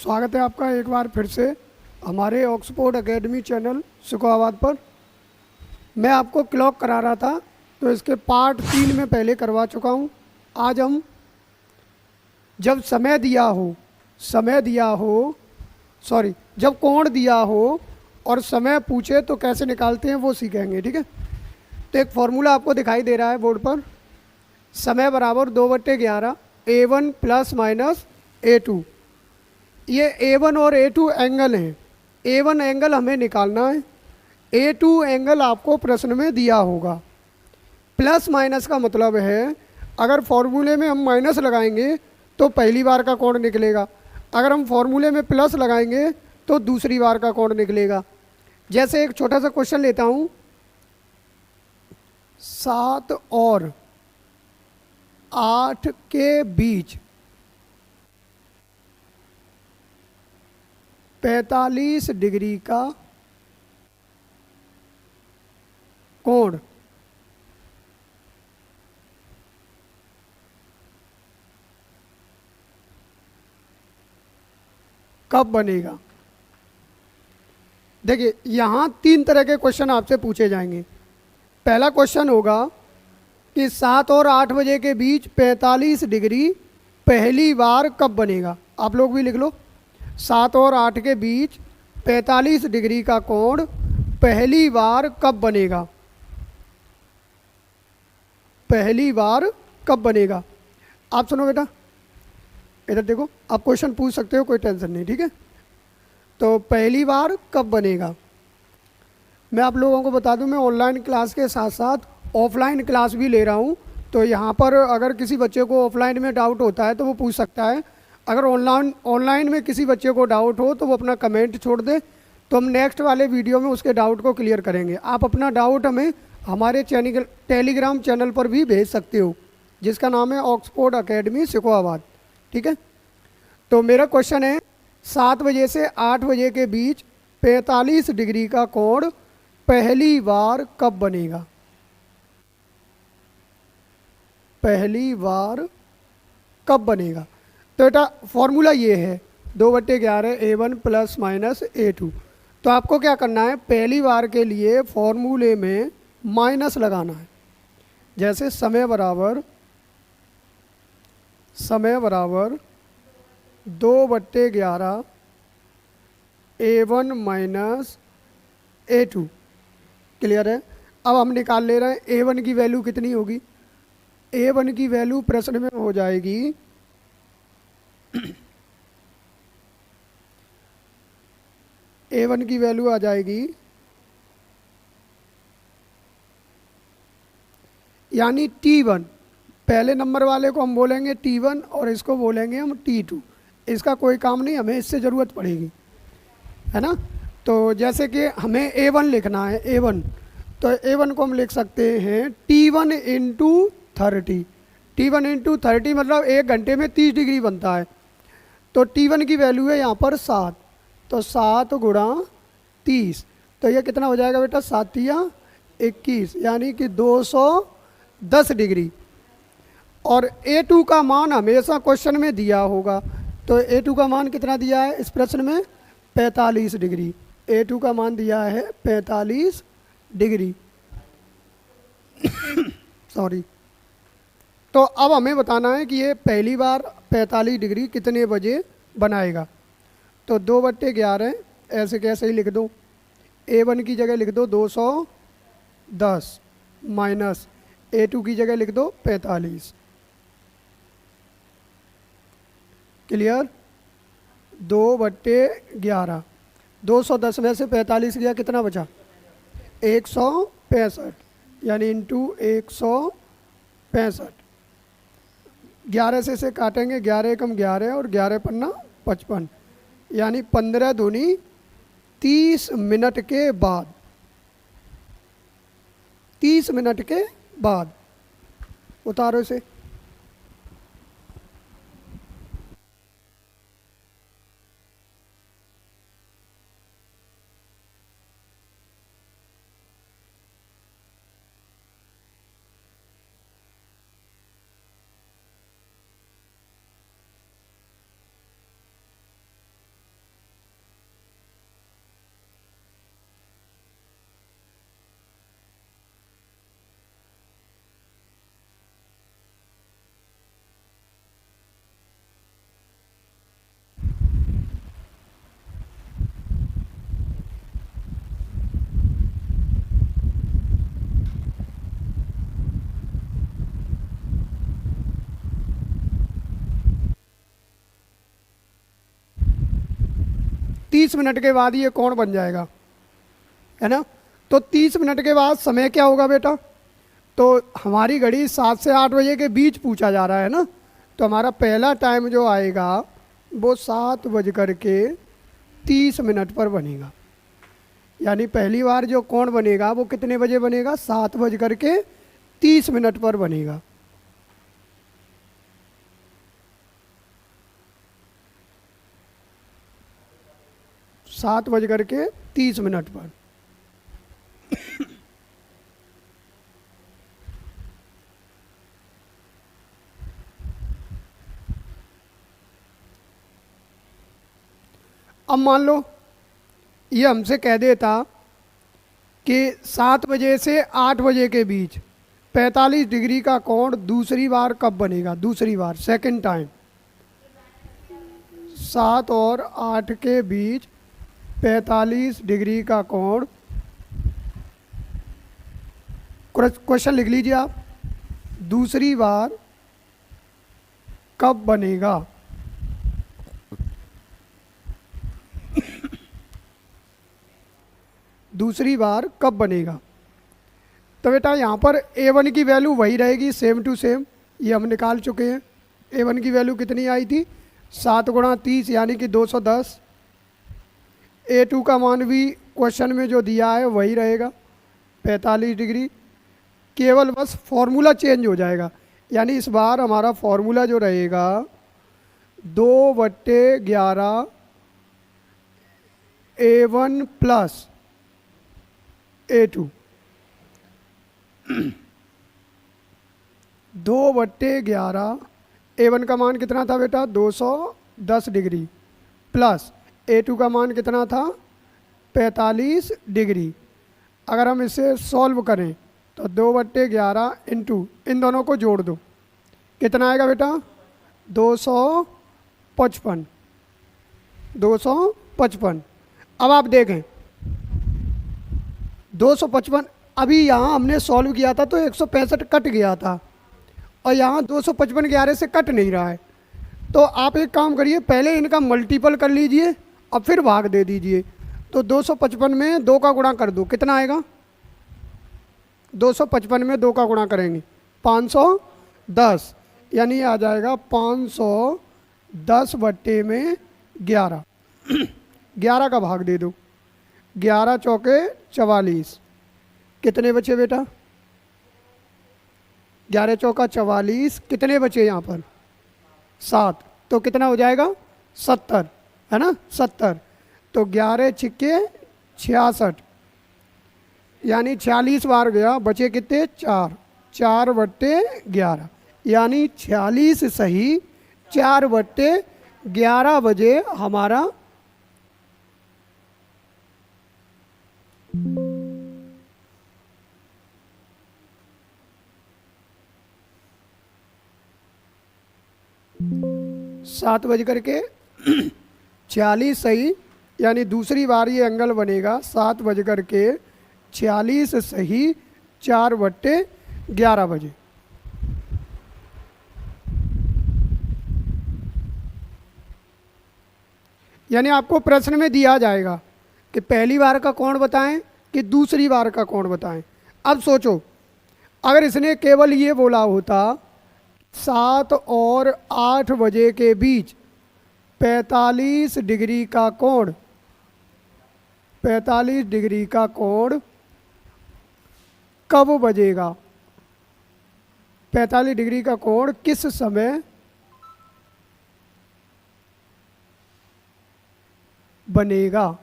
स्वागत है आपका एक बार फिर से हमारे ऑक्सफोर्ड एकेडमी चैनल सुखाबाद पर। मैं आपको क्लॉक करा रहा था तो इसके पार्ट 3 में पहले करवा चुका हूँ। आज हम जब जब कोण दिया हो और समय पूछे तो कैसे निकालते हैं वो सीखेंगे। ठीक है, तो एक फॉर्मूला आपको दिखाई दे रहा है बोर्ड पर। समय बराबर 2/11 A1 प्लस माइनस A2। ये A1 और A2 एंगल हैं। A1 एंगल हमें निकालना है, A2 एंगल आपको प्रश्न में दिया होगा। प्लस माइनस का मतलब है अगर फॉर्मूले में हम माइनस लगाएंगे तो पहली बार का कोण निकलेगा, अगर हम फॉर्मूले में प्लस लगाएंगे तो दूसरी बार का कोण निकलेगा। जैसे एक छोटा सा क्वेश्चन लेता हूँ, 7 और 8 के बीच 45 डिग्री का कोण कब बनेगा। देखिए यहाँ 3 तरह के क्वेश्चन आपसे पूछे जाएंगे। पहला क्वेश्चन होगा कि 7 और 8 बजे के बीच 45 डिग्री पहली बार कब बनेगा। आप लोग भी लिख लो, 7 और 8 के बीच 45 डिग्री का कोण पहली बार कब बनेगा। पहली बार कब बनेगा। आप सुनो बेटा, इधर देखो, आप क्वेश्चन पूछ सकते हो, कोई टेंशन नहीं। ठीक है, तो पहली बार कब बनेगा। मैं आप लोगों को बता दूं, मैं ऑनलाइन क्लास के साथ साथ ऑफलाइन क्लास भी ले रहा हूं। तो यहाँ पर अगर किसी बच्चे को ऑफलाइन में डाउट होता है तो वो पूछ सकता है। अगर ऑनलाइन में किसी बच्चे को डाउट हो तो वो अपना कमेंट छोड़ दे, तो हम नेक्स्ट वाले वीडियो में उसके डाउट को क्लियर करेंगे। आप अपना डाउट हमें हमारे टेलीग्राम चैनल पर भी भेज सकते हो, जिसका नाम है ऑक्सफोर्ड एकेडमी सुखाबाद। ठीक है, तो मेरा क्वेश्चन है 7 बजे से 8 बजे के बीच 45 डिग्री का कोण पहली बार कब बनेगा। पहली बार कब बनेगा। तो बेटा फॉर्मूला ये है 2/11 A1 प्लस माइनस A2। तो आपको क्या करना है, पहली बार के लिए फॉर्मूले में माइनस लगाना है। जैसे समय बराबर 2/11 A1 माइनस A2। क्लियर है। अब हम निकाल ले रहे हैं A1 की वैल्यू कितनी होगी। A1 की वैल्यू प्रश्न में हो जाएगी A1 की वैल्यू आ जाएगी, यानी T1। पहले नंबर वाले को हम बोलेंगे T1 और इसको बोलेंगे हम T2। इसका कोई काम नहीं, हमें इससे ज़रूरत पड़ेगी, है ना। तो जैसे कि हमें A1 लिखना है, A1, तो A1 को हम लिख सकते हैं T1 इंटू 30। T1 इंटू 30 मतलब 1 घंटे में 30 डिग्री बनता है। तो T1 की वैल्यू है यहाँ पर 7, तो 7 गुणा 30, तो ये कितना हो जाएगा बेटा, 7 या 21, यानी कि 210 डिग्री। और A2 का मान हमेशा क्वेश्चन में दिया होगा, तो A2 का मान कितना दिया है इस प्रश्न में, 45 डिग्री। A2 का मान दिया है 45 डिग्री सॉरी। तो अब हमें बताना है कि ये पहली बार 45 डिग्री कितने बजे बनाएगा। तो 2/11 ऐसे कैसे ही लिख दो, A1 की जगह लिख दो 210 माइनस A2 की जगह लिख दो 45। क्लियर। 2/11, 210 में से 45 गया, कितना बचा, 165, यानी इंटू 165। 11 से इसे काटेंगे, 11 एकम 11 और 11 पन्ना 55, यानी 15 दूनी 30 मिनट के बाद, 30 मिनट के बाद। उतारो इसे। 30 मिनट के बाद ये कोण बन जाएगा, है ना। तो 30 मिनट के बाद समय क्या होगा बेटा, तो हमारी घड़ी 7 से 8 बजे के बीच पूछा जा रहा है ना, तो हमारा पहला टाइम जो आएगा वो 7:30 पर बनेगा। यानी पहली बार जो कोण बनेगा वो कितने बजे बनेगा, 7:30 पर बनेगा। सात बज करके 30 पर। अब मान लो ये हमसे कह देता कि 7 बजे से 8 बजे के बीच 45 डिग्री का कोण दूसरी बार कब बनेगा, दूसरी बार सेकंड टाइम 7 और 8 के बीच 45 डिग्री का कोण। क्वेश्चन लिख लीजिए आप, दूसरी बार कब बनेगा। दूसरी बार कब बनेगा। तो बेटा यहाँ पर A1 की वैल्यू वही रहेगी, सेम टू सेम, ये हम निकाल चुके हैं। A1 की वैल्यू कितनी आई थी, 7 × 30 यानी कि 210। A2 का मान भी क्वेश्चन में जो दिया है वही रहेगा, 45 डिग्री। केवल बस फॉर्मूला चेंज हो जाएगा, यानी इस बार हमारा फॉर्मूला जो रहेगा 2/11 A1 + A2। 2/11 A1 का मान कितना था बेटा, 210 डिग्री, प्लस A2 का मान कितना था, 45 डिग्री। अगर हम इसे सॉल्व करें तो 2/11 इंटू इन दोनों को जोड़ दो, कितना आएगा बेटा, 255। 255। अब आप देखें 255, अभी यहाँ हमने सॉल्व किया था तो 165 कट गया था, और यहाँ 255 11 से कट नहीं रहा है। तो आप एक काम करिए, पहले इनका मल्टीपल कर लीजिए और फिर भाग दे दीजिए। तो 255 में 2 का गुणा कर दो, कितना आएगा, 255 में 2 का गुणा करेंगे 510, यानी आ जाएगा 510/11। 11 का भाग दे दो, 11 चौके 44, कितने बचे बेटा, 11 चौका 44, कितने बचे यहाँ पर, 7, तो कितना हो जाएगा 70, है ना, 70। तो 11 छिक्के 66, यानी 46 बार गया, बचे कितने, 4, 4/11, यानी 46 सही 4/11 बजे हमारा सात बज करके 46 सही, यानी दूसरी बार ये एंगल बनेगा 7 बज करके 46 सही 4/11 बजे। यानी आपको प्रश्न में दिया जाएगा कि पहली बार का कोण बताएं कि दूसरी बार का कोण बताएं। अब सोचो, अगर इसने केवल ये बोला होता 7 और 8 बजे के बीच 45 डिग्री का कोण, 45 डिग्री का कोण कब बजेगा, 45 डिग्री का कोण किस समय बनेगा।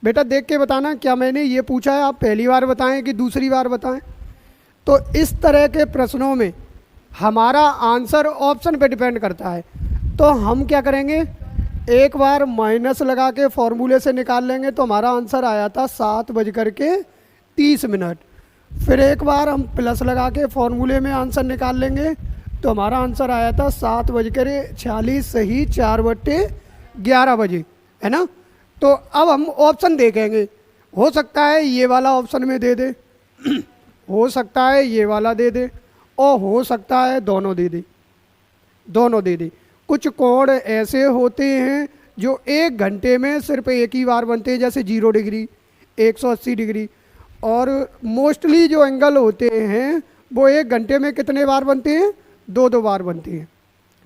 बेटा देख के बताना, क्या मैंने ये पूछा है आप पहली बार बताएं कि दूसरी बार बताएं। तो इस तरह के प्रश्नों में हमारा आंसर ऑप्शन पे डिपेंड करता है। तो हम क्या करेंगे, एक बार माइनस लगा के फॉर्मूले से निकाल लेंगे, तो हमारा आंसर आया था 7:30। फिर एक बार हम प्लस लगा के फॉर्मूले में आंसर निकाल लेंगे, तो हमारा आंसर आया था 7:46 सही 4/11 बजे, है ना। तो अब हम ऑप्शन देखेंगे, हो सकता है ये वाला ऑप्शन में दे दे, हो सकता है ये वाला दे दे, और हो सकता है दोनों दे दे, दोनों दे दे। कुछ कोण ऐसे होते हैं जो 1 घंटे में सिर्फ एक ही बार बनते हैं, जैसे 0 डिग्री, 180 डिग्री। और मोस्टली जो एंगल होते हैं वो 1 घंटे में कितने बार बनते हैं? 2-2 बार बनते हैं।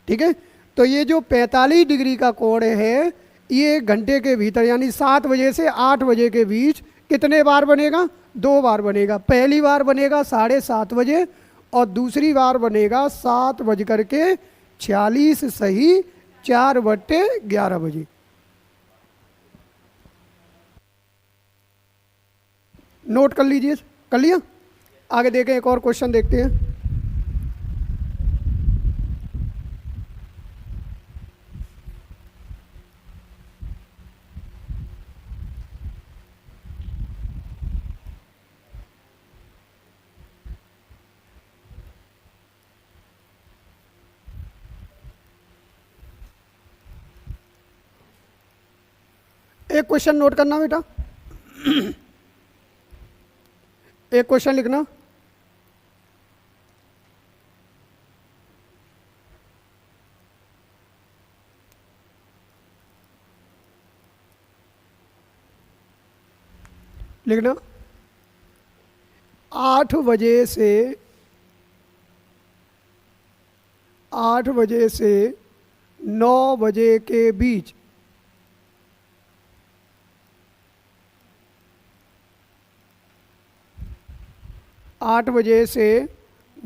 ठीक है, तो ये जो 45 डिग्री का कोण है ये 1 घंटे के भीतर यानी 7 बजे से 8 बजे के बीच कितने बार बनेगा? 2 बार बनेगा। पहली बार बनेगा 7:30 बजे और दूसरी बार बनेगा 7:46 सही 4/11 बजे। नोट कर लीजिए। कर लिया? आगे देखें, एक और क्वेश्चन देखते हैं। एक क्वेश्चन नोट करना बेटा, एक क्वेश्चन लिखना। लिखना 8 बजे से 9 बजे के बीच 8 बजे से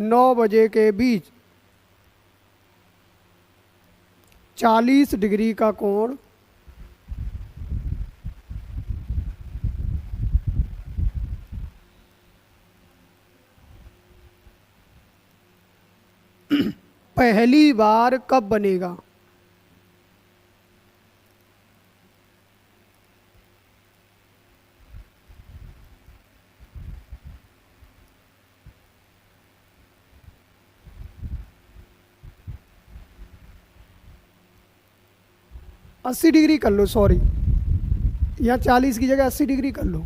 9 बजे के बीच 40 डिग्री का कोण पहली बार कब बनेगा? अस्सी डिग्री कर लो, सॉरी, यहाँ 40 की जगह 80 डिग्री कर लो।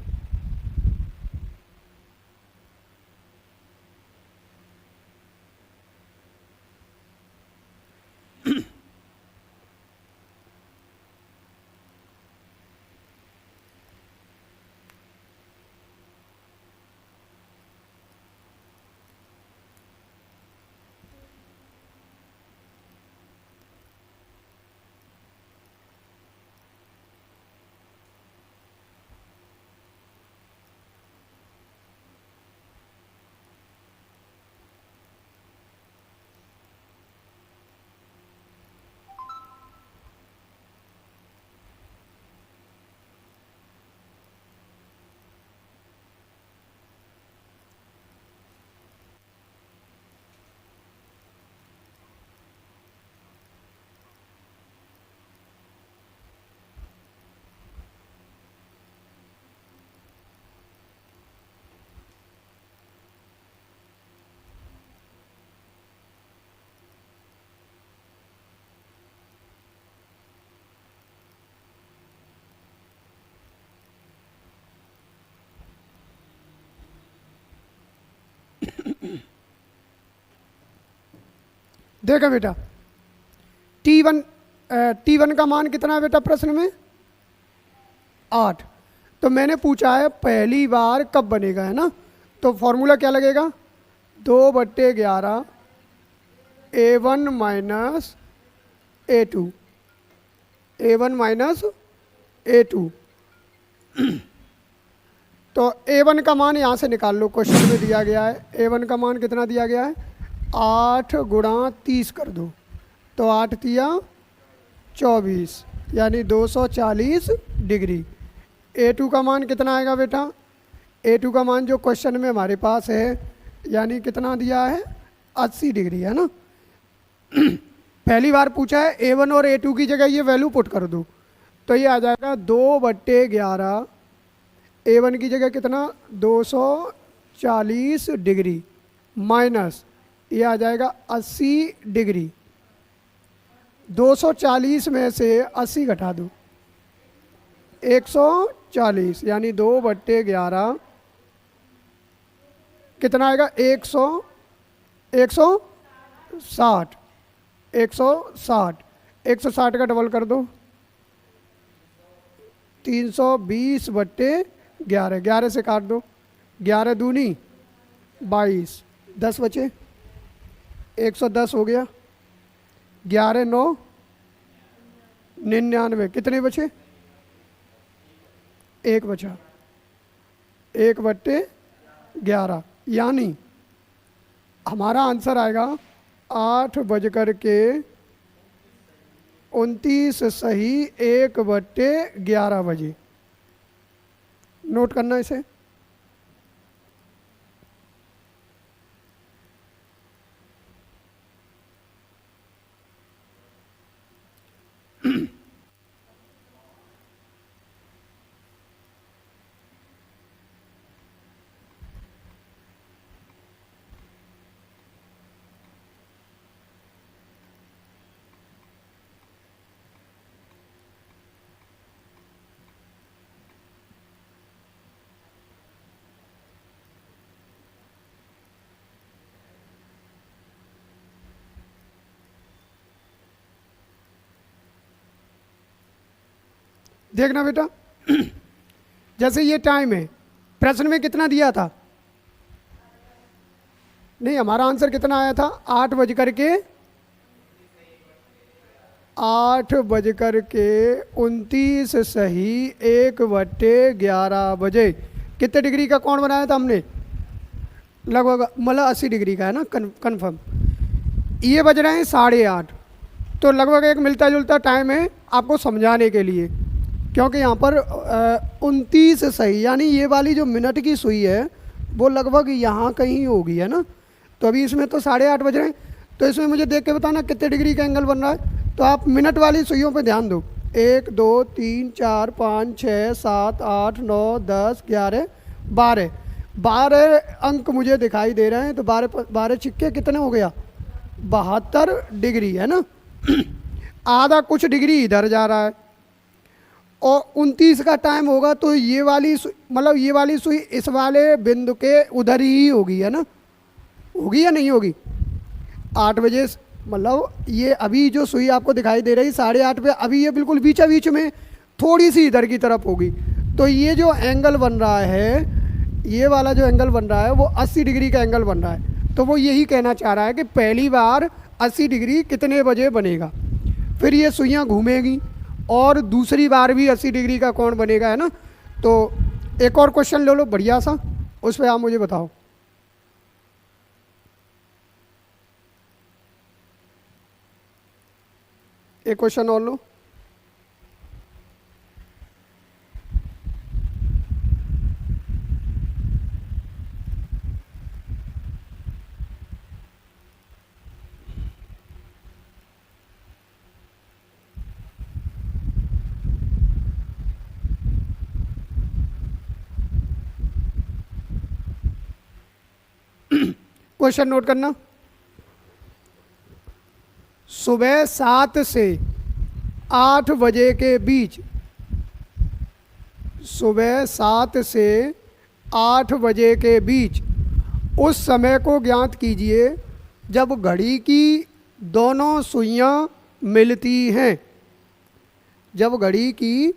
देखो बेटा, T1 का मान कितना है बेटा प्रश्न में? 8। तो मैंने पूछा है पहली बार कब बनेगा, है ना? तो फॉर्मूला क्या लगेगा? 2/11 A1 minus A2, A1 minus A2। तो A1 का मान यहाँ से निकाल लो, क्वेश्चन में दिया गया है। A1 का मान कितना दिया गया है? 8 × 30 कर दो, तो 8 तिया 24 यानी 240 डिग्री। A2 का मान कितना आएगा बेटा? A2 का मान जो क्वेश्चन में हमारे पास है यानी कितना दिया है? 80 डिग्री, है ना? पहली बार पूछा है, A1 और A2 की जगह ये वैल्यू पुट कर दो, तो ये आ जाएगा 2/11। A1 की जगह कितना? 240 डिग्री माइनस ये आ जाएगा 80 डिग्री। 240 में से 80 घटा दो, 140 यानी 2/11 कितना आएगा? 160। 160 का डबल कर दो, 320/11, 11 से काट दो, 11 दूनी 22, 10 बचे, 110 हो गया, 11 9 99, कितने बचे? 1 बचा, 1/11, यानी हमारा आंसर आएगा 8:29 सही 1/11 बजे। नोट करना इसे। देखना बेटा, जैसे ये टाइम है, प्रश्न में कितना दिया था? नहीं, हमारा आंसर कितना आया था? 8:29 सही 1/11 बजे। कितने डिग्री का कोण बनाया था हमने? लगभग मतलब 80 डिग्री का है ना, कन्फर्म। ये बज रहे हैं 8:30, तो लगभग एक मिलता जुलता टाइम है आपको समझाने के लिए, क्योंकि यहाँ पर 29 सही, यानी ये वाली जो मिनट की सुई है वो लगभग यहाँ कहीं होगी, है ना। तो अभी इसमें तो 8:30 बज रहे हैं, तो इसमें मुझे देख के बताना कितने डिग्री का एंगल बन रहा है। तो आप मिनट वाली सुइयों पे ध्यान दो। 1 2 3 4 5 6 7 8 9 10 11 12, 12 अंक मुझे दिखाई दे रहे हैं। तो 12 छिक्के कितने हो गया? 72 डिग्री, है ना। आधा कुछ डिग्री इधर जा रहा है, और 29 का टाइम होगा तो ये वाली मतलब ये वाली सुई इस वाले बिंदु के उधर ही होगी, है ना। होगी या नहीं होगी? 8 बजे मतलब ये अभी जो सुई आपको दिखाई दे रही 8:30 पे, अभी ये बिल्कुल बीचा बीच में थोड़ी सी इधर की तरफ होगी। तो ये जो एंगल बन रहा है, ये वाला जो एंगल बन रहा है वो 80 डिग्री का एंगल बन रहा है। तो वो यही कहना चाह रहा है कि पहली बार 80 डिग्री कितने बजे बनेगा, फिर ये सुइयाँ घूमेगी और दूसरी बार भी 80 डिग्री का कोण बनेगा, है ना। तो एक और क्वेश्चन ले लो बढ़िया सा, उस पर आप मुझे बताओ। एक क्वेश्चन और लो। क्वेश्चन नोट करना। सुबह 7 से 8 बजे के बीच, सुबह 7 से 8 बजे के बीच उस समय को ज्ञात कीजिए जब घड़ी की दोनों सुइयां मिलती हैं। जब घड़ी की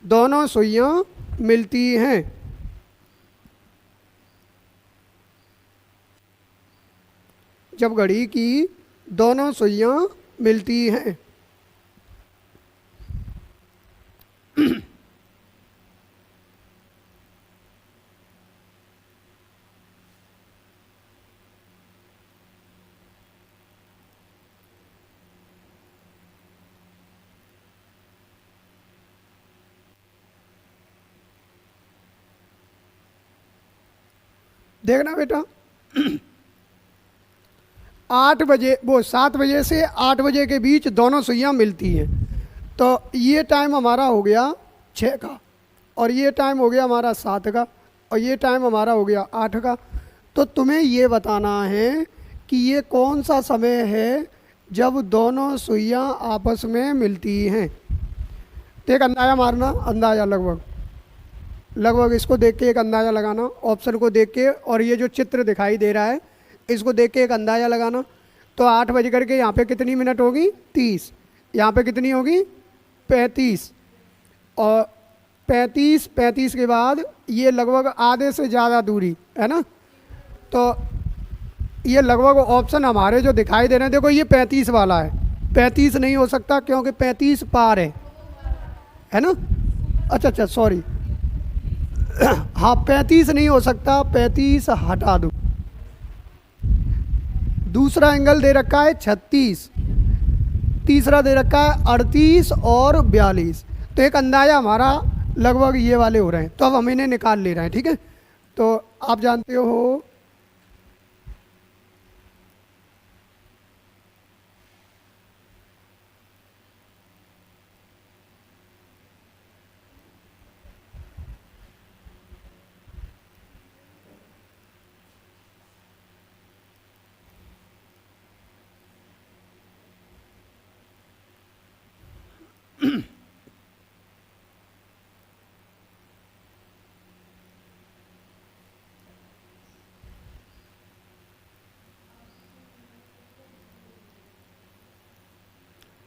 दोनों सुइयां मिलती हैं। जब घड़ी की दोनों सुइयां मिलती हैं। देखना बेटा, 8 बजे वो 7 बजे से 8 बजे के बीच दोनों सुइयां मिलती हैं। तो ये टाइम हमारा हो गया 6 का, और ये टाइम हो गया हमारा 7 का, और ये टाइम हमारा हो गया 8 का। तो तुम्हें ये बताना है कि ये कौन सा समय है जब दोनों सुइयां आपस में मिलती हैं। तो एक अंदाज़ा मारना, अंदाज़ा लगभग इसको देख के एक अंदाज़ा लगाना, ऑप्शन को देख के, और ये जो चित्र दिखाई दे रहा है इसको देख के एक अंदाज़ा लगाना। तो 8 बज करके यहाँ पे कितनी मिनट होगी? 30, यहाँ पे कितनी होगी 35, और 35 के बाद ये लगभग आधे से ज़्यादा दूरी है ना, तो ये लगभग ऑप्शन हमारे जो दिखाई दे रहे हैं, देखो ये 35 वाला है, 35 नहीं हो सकता क्योंकि 35 पार है ना। अच्छा अच्छा सॉरी, हाँ 35 नहीं हो सकता, 35 हटा दो। दूसरा एंगल दे रखा है 36, तीसरा दे रखा है 38 और 42, तो एक अंदाजा हमारा लगभग ये वाले हो रहे हैं, तो अब हम इन्हें निकाल ले रहे हैं, ठीक है। तो आप जानते हो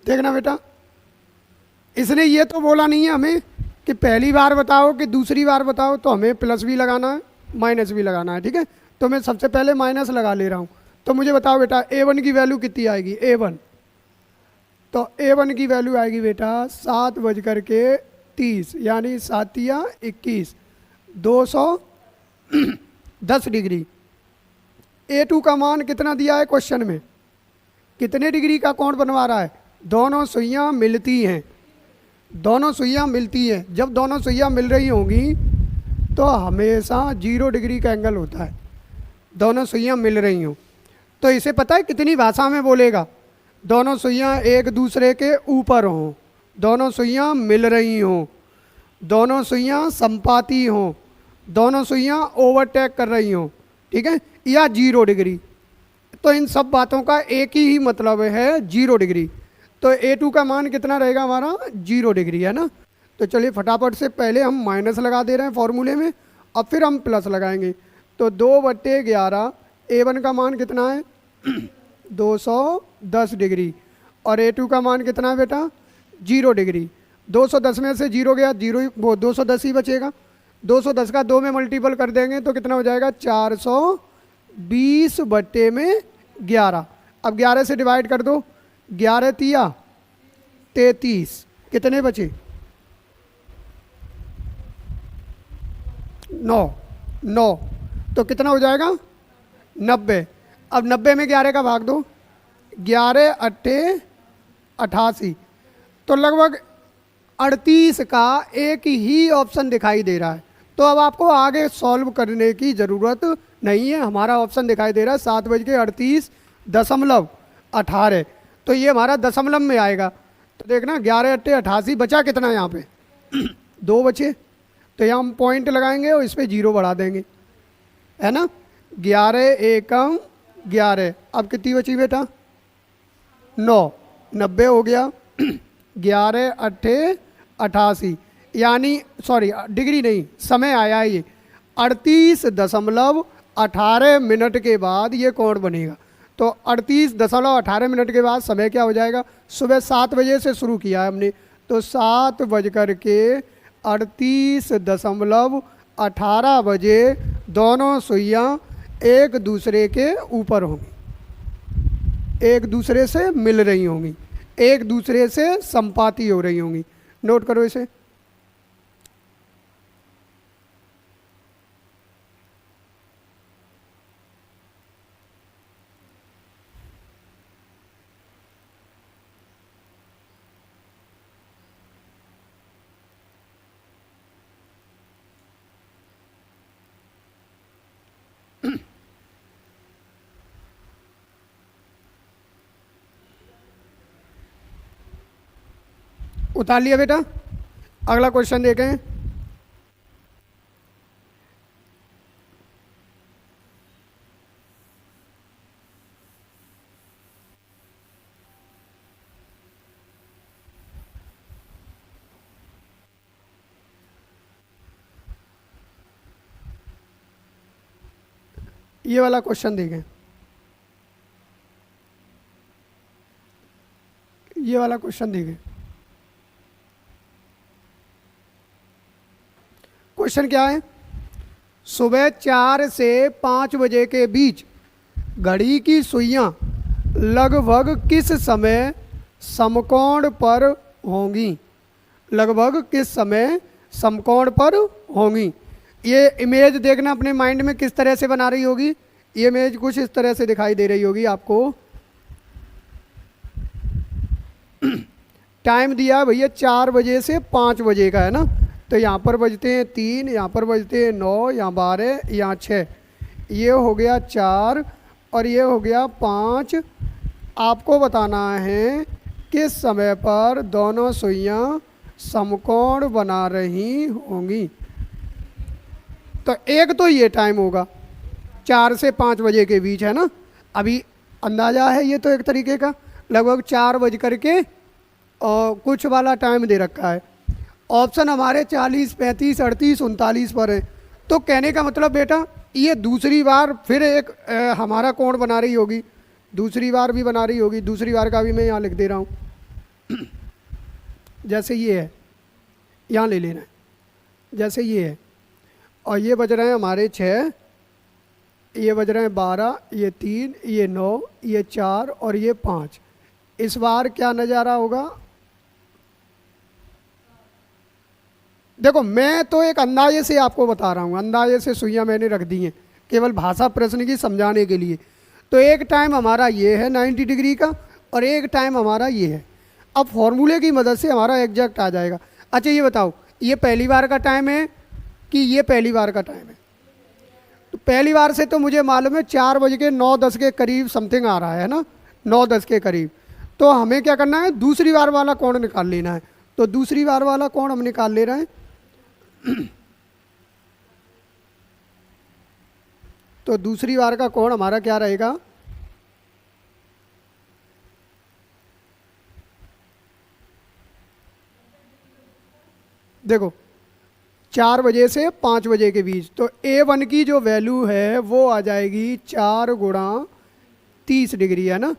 देखना बेटा, इसने ये तो बोला नहीं है हमें कि पहली बार बताओ कि दूसरी बार बताओ, तो हमें प्लस भी लगाना है माइनस भी लगाना है, ठीक है। तो मैं सबसे पहले माइनस लगा ले रहा हूँ। तो मुझे बताओ बेटा A1 की वैल्यू कितनी आएगी, A1, तो A1 की वैल्यू आएगी बेटा 7:30, यानी 7×21, 210 डिग्री। A2 का मान कितना दिया है क्वेश्चन में, कितने डिग्री का कोण बनवा रहा है, दोनों सुइयां मिलती हैं, दोनों सुइयां मिलती हैं, जब दोनों सुइयां मिल रही होंगी तो हमेशा 0 डिग्री का एंगल होता है, दोनों सुइयां मिल रही हों। तो इसे पता है कितनी भाषा में बोलेगा, दोनों सुइयां एक दूसरे के ऊपर हों, दोनों सुइयां मिल रही हों, दोनों सुइयां संपाती हों, दोनों सुइयां ओवरटेक कर रही हों, ठीक है, या 0 डिग्री। तो इन सब बातों का एक ही मतलब है 0 डिग्री। तो A2 का मान कितना रहेगा हमारा 0 डिग्री, है ना। तो चलिए फटाफट से पहले हम माइनस लगा दे रहे हैं फॉर्मूले में, अब फिर हम प्लस लगाएंगे। तो 2/11, A1 का मान कितना है 210 डिग्री, और A2 का मान कितना है बेटा 0 डिग्री। 210 में से 0 गया, 0 वो 210 ही बचेगा। 210 का 2 में मल्टीपल कर देंगे तो कितना हो जाएगा 420/11। अब 11 से डिवाइड कर दो, 11 तिया 33, कितने बचे 9, तो कितना हो जाएगा 90। अब 90 में 11 का भाग दो, 11 अट्ठे 88, तो लगभग 38 का एक ही ऑप्शन दिखाई दे रहा है। तो अब आपको आगे सॉल्व करने की ज़रूरत नहीं है, हमारा ऑप्शन दिखाई दे रहा है 7:38.18, तो ये हमारा दशमलव में आएगा। तो देखना 11 अट्ठे 88, बचा कितना यहाँ पे 2 बचे, तो यहाँ हम पॉइंट लगाएंगे और इस पर 0 बढ़ा देंगे, है ना। 11 एकम 11, अब कितनी बची बेटा 9, 90 हो गया। 11 अट्ठे 88, यानी सॉरी डिग्री नहीं, समय आया ये 38.18 मिनट के बाद ये कोण बनेगा। तो 38.18 मिनट के बाद समय क्या हो जाएगा, सुबह 7 बजे से शुरू किया है हमने, तो 7:38 बजे दोनों सुइयां एक दूसरे के ऊपर होंगी, एक दूसरे से मिल रही होंगी, एक दूसरे से संपाती हो रही होंगी। नोट करो इसे। उतार लिया बेटा, अगला क्वेश्चन देखें। ये वाला क्वेश्चन देखें, ये वाला क्वेश्चन देखिए। क्वेश्चन क्या है? सुबह 4 से 5 बजे के बीच घड़ी की सुइयां लगभग किस समय समकोण पर होंगी? लगभग किस समय समकोण पर होंगी? ये इमेज देखना अपने माइंड में किस तरह से बना रही होगी। ये इमेज कुछ इस तरह से दिखाई दे रही होगी आपको। टाइम दिया है भैया 4 बजे से 5 बजे का है ना, तो यहाँ पर बजते हैं 3, यहाँ पर बजते हैं 9, यहाँ 12, यहाँ 6, ये हो गया 4 और ये हो गया 5। आपको बताना है किस समय पर दोनों सुइयां समकोण बना रही होंगी। तो एक तो ये टाइम होगा 4 से 5 बजे के बीच, है ना। अभी अंदाज़ा है ये तो एक तरीके का, लगभग 4 बज करके और कुछ वाला टाइम दे रखा है। ऑप्शन हमारे 40, 35, 38, 39 पर है। तो कहने का मतलब बेटा ये दूसरी बार फिर एक हमारा कोण बना रही होगी, दूसरी बार भी बना रही होगी। दूसरी बार का भी मैं यहाँ लिख दे रहा हूँ। जैसे ये है, यहाँ ले लेना है, जैसे ये है, और ये बज रहे हैं हमारे 6, ये बज रहे हैं 12, ये 3, ये 9, ये 4 और ये 5। इस बार क्या नज़ारा होगा? देखो मैं तो एक अंदाजे से आपको बता रहा हूँ, अंदाजे से सुइयाँ मैंने रख दी हैं केवल भाषा प्रश्न की समझाने के लिए। तो एक टाइम हमारा ये है 90 डिग्री का और एक टाइम हमारा ये है। अब फॉर्मूले की मदद से हमारा एग्जैक्ट आ जाएगा। अच्छा ये बताओ, ये पहली बार का टाइम है कि ये पहली बार का टाइम है? तो पहली बार से तो मुझे मालूम है 4 बज के 9-10 के करीब समथिंग आ रहा है ना, 9-10 के करीब। तो हमें क्या करना है, दूसरी बार वाला कोण निकाल लेना है। तो दूसरी बार वाला कोण हम निकाल ले रहे हैं। तो दूसरी बार का कोण हमारा क्या रहेगा? देखो 4 बजे से 5 बजे के बीच, तो A1 की जो वैल्यू है वो आ जाएगी 4 गुणा 30 डिग्री, है ना।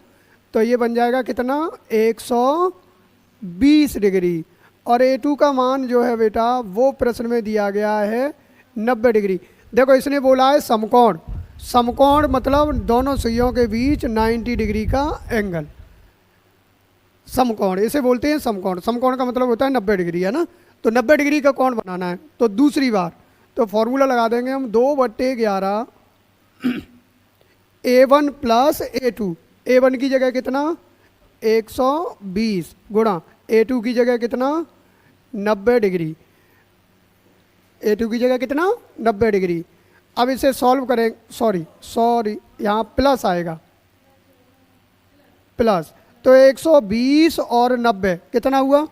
तो ये बन जाएगा कितना? 120 डिग्री। और A2 का मान जो है बेटा वो प्रश्न में दिया गया है 90 डिग्री। देखो इसने बोला है समकोण, समकोण मतलब दोनों सुइयों के बीच 90 डिग्री का एंगल, समकोण इसे बोलते हैं समकोण। समकोण का मतलब होता है 90 डिग्री, है ना। तो 90 डिग्री का कोण बनाना है। तो दूसरी बार तो फॉर्मूला लगा देंगे हम 2/11 A1 प्लस A2। A1 की जगह कितना? 120 गुणा A2 की जगह कितना? 90 डिग्री। A2 की जगह कितना? 90 डिग्री। अब इसे सॉल्व करें, सॉरी यहाँ प्लस आएगा, प्लस। तो 120 और 90 कितना हुआ?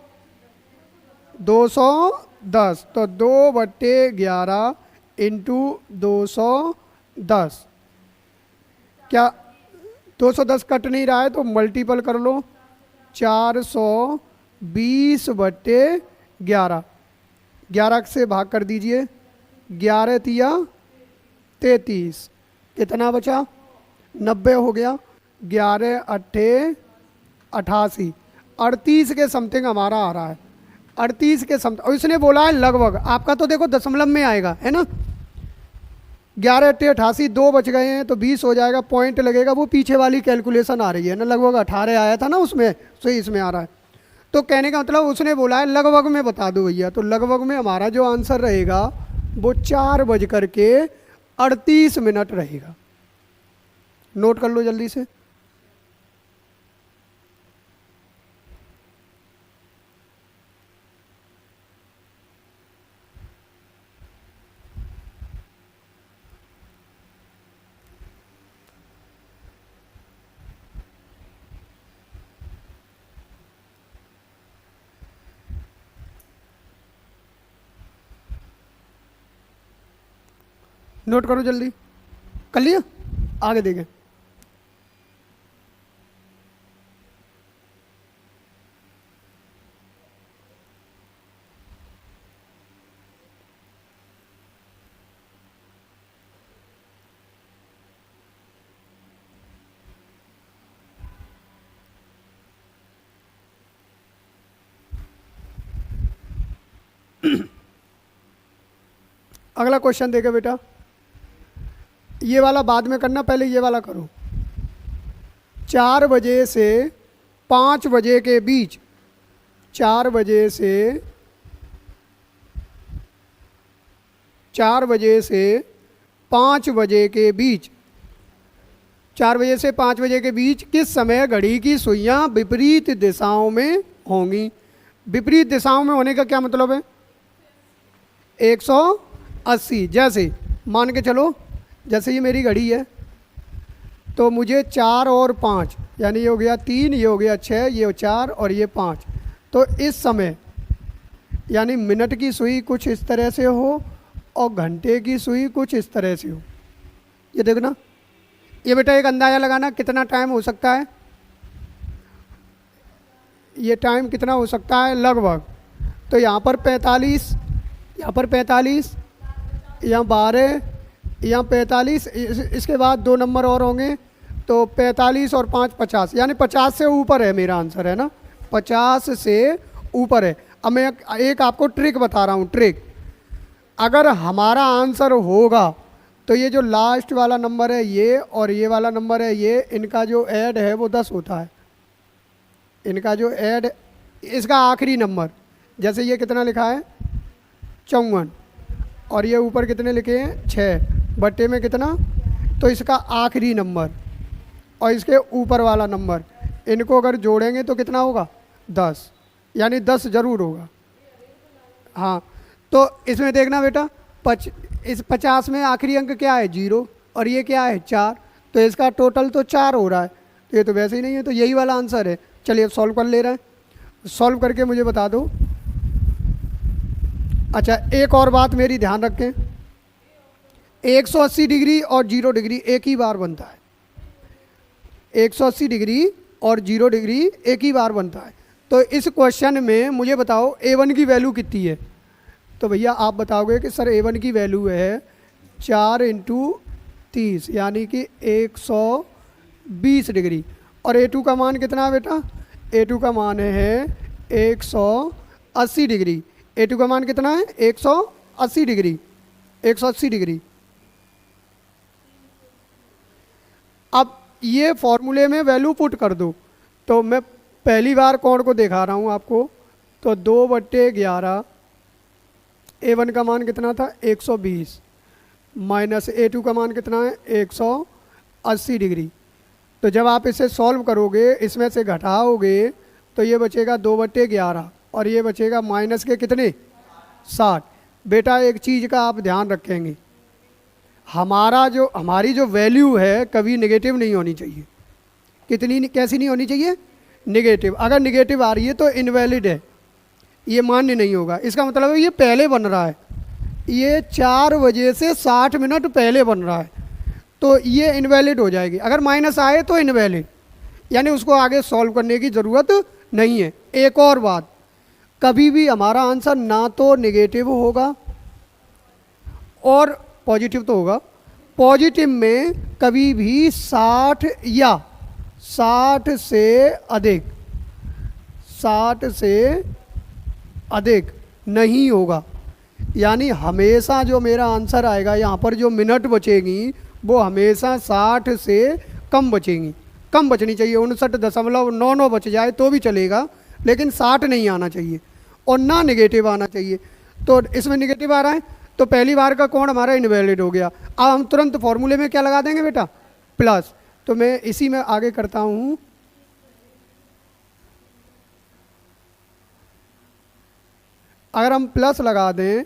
210। तो 2/11 इंटू 210, क्या 210 कट नहीं रहा है तो मल्टीपल कर लो। 420/11, 11 से भाग कर दीजिए, 11 तिया 33, कितना बचा? 90 हो गया। 11 अट्ठे 88, 38 के समथिंग हमारा आ रहा है, 38 के समथिंग। और इसने बोला है लगभग, आपका तो देखो दशमलव में आएगा, है ना। 11 अट्ठे 88, 2 बच गए हैं तो 20 हो जाएगा, पॉइंट लगेगा। वो पीछे वाली कैलकुलेशन आ रही है ना, लगभग 18 आया था ना उसमें, तो इसमें आ रहा है। तो कहने का मतलब उसने बोला है लगभग में बता दो भैया। तो लगभग में हमारा जो आंसर रहेगा वो 4:38 रहेगा। नोट कर लो जल्दी से। नोट करो जल्दी, कर लिया? आगे देखें। अगला क्वेश्चन देखो बेटा, ये वाला बाद में करना, पहले ये वाला करो। 4 बजे से 5 बजे के बीच, 4 बजे से 5 बजे के बीच, 4 बजे से 5 बजे के बीच किस समय घड़ी की सुइयां विपरीत दिशाओं में होंगी? विपरीत दिशाओं में होने का क्या मतलब है? 180। जैसे मान के चलो, जैसे ये मेरी घड़ी है, तो मुझे 4 और 5, यानी ये हो गया 3, ये हो गया 6, ये 4 और ये 5। तो इस समय यानी मिनट की सुई कुछ इस तरह से हो और घंटे की सुई कुछ इस तरह से हो। ये देखना, ये बेटा एक अंदाज़ा लगाना कितना टाइम हो सकता है। ये टाइम कितना हो सकता है लगभग? तो यहाँ पर 45, यहाँ पर 45, यहाँ 12, यहाँ 45, इसके बाद 2 नंबर और होंगे, तो 45 और 5 50, यानी 50 से ऊपर है मेरा आंसर, है ना? 50 से ऊपर है। अब मैं एक आपको ट्रिक बता रहा हूँ, ट्रिक। अगर हमारा आंसर होगा तो ये जो लास्ट वाला नंबर है ये और ये वाला नंबर है ये, इनका जो ऐड है वो 10 होता है। इनका जो ऐड, इसका आखिरी नंबर, जैसे ये कितना लिखा है 54 और ये ऊपर कितने लिखे हैं 6 बट्टे में कितना, तो इसका आखिरी नंबर और इसके ऊपर वाला नंबर, इनको अगर जोड़ेंगे तो कितना होगा 10, यानी 10 ज़रूर होगा। हाँ, तो इसमें देखना बेटा, इस 50 में आखिरी अंक क्या है 0 और ये क्या है 4, तो इसका टोटल तो 4 हो रहा है, तो ये तो वैसे ही नहीं है, तो यही वाला आंसर है। चलिए सॉल्व कर ले रहे हैं, सॉल्व करके मुझे बता दो। अच्छा, एक और बात मेरी ध्यान रखें, 180 डिग्री और 0 डिग्री एक ही बार बनता है। 180 डिग्री और 0 डिग्री एक ही बार बनता है। तो इस क्वेश्चन में मुझे बताओ A1 की वैल्यू कितनी है? तो भैया आप बताओगे कि सर A1 की वैल्यू है 4 × 30, यानी कि 120 डिग्री। और A2 का मान कितना है बेटा? A2 का मान है 180 डिग्री। A2 का मान कितना है? 180 डिग्री, 180 डिग्री। अब ये फॉर्मूले में वैल्यू पुट कर दो। तो मैं पहली बार कोण को दिखा रहा हूँ आपको, तो 2/11, A1 का मान कितना था 120, माइनस A2 का मान कितना है 180 डिग्री। तो जब आप इसे सॉल्व करोगे, इसमें से घटाओगे, तो ये बचेगा 2/11 और ये बचेगा माइनस के कितने 60। बेटा एक चीज़ का आप ध्यान रखेंगे, हमारी जो वैल्यू है कभी नेगेटिव नहीं होनी चाहिए। कितनी, कैसी नहीं होनी चाहिए? नेगेटिव। अगर नेगेटिव आ रही है तो इनवैलिड है, ये मान्य नहीं होगा। इसका मतलब है ये पहले बन रहा है, ये 4 बजे से 60 मिनट पहले बन रहा है, तो ये इनवैलिड हो जाएगी। अगर माइनस आए तो इनवैलिड, यानी उसको आगे सॉल्व करने की ज़रूरत नहीं है। एक और बात, कभी भी हमारा आंसर ना तो नेगेटिव होगा और पॉजिटिव तो होगा। पॉजिटिव में कभी भी 60 या 60 से अधिक, 60 से अधिक नहीं होगा। यानी हमेशा जो मेरा आंसर आएगा, यहाँ पर जो मिनट बचेगी वो हमेशा 60 से कम बचेंगी, कम बचनी चाहिए। 59.99 बच जाए तो भी चलेगा, लेकिन 60 नहीं आना चाहिए और ना नेगेटिव आना चाहिए। तो इसमें नेगेटिव आ रहा है, तो पहली बार का कोण हमारा इनवैलिड हो गया। अब हम तुरंत फॉर्मूले में क्या लगा देंगे बेटा? प्लस। तो मैं इसी में आगे करता हूँ। अगर हम प्लस लगा दें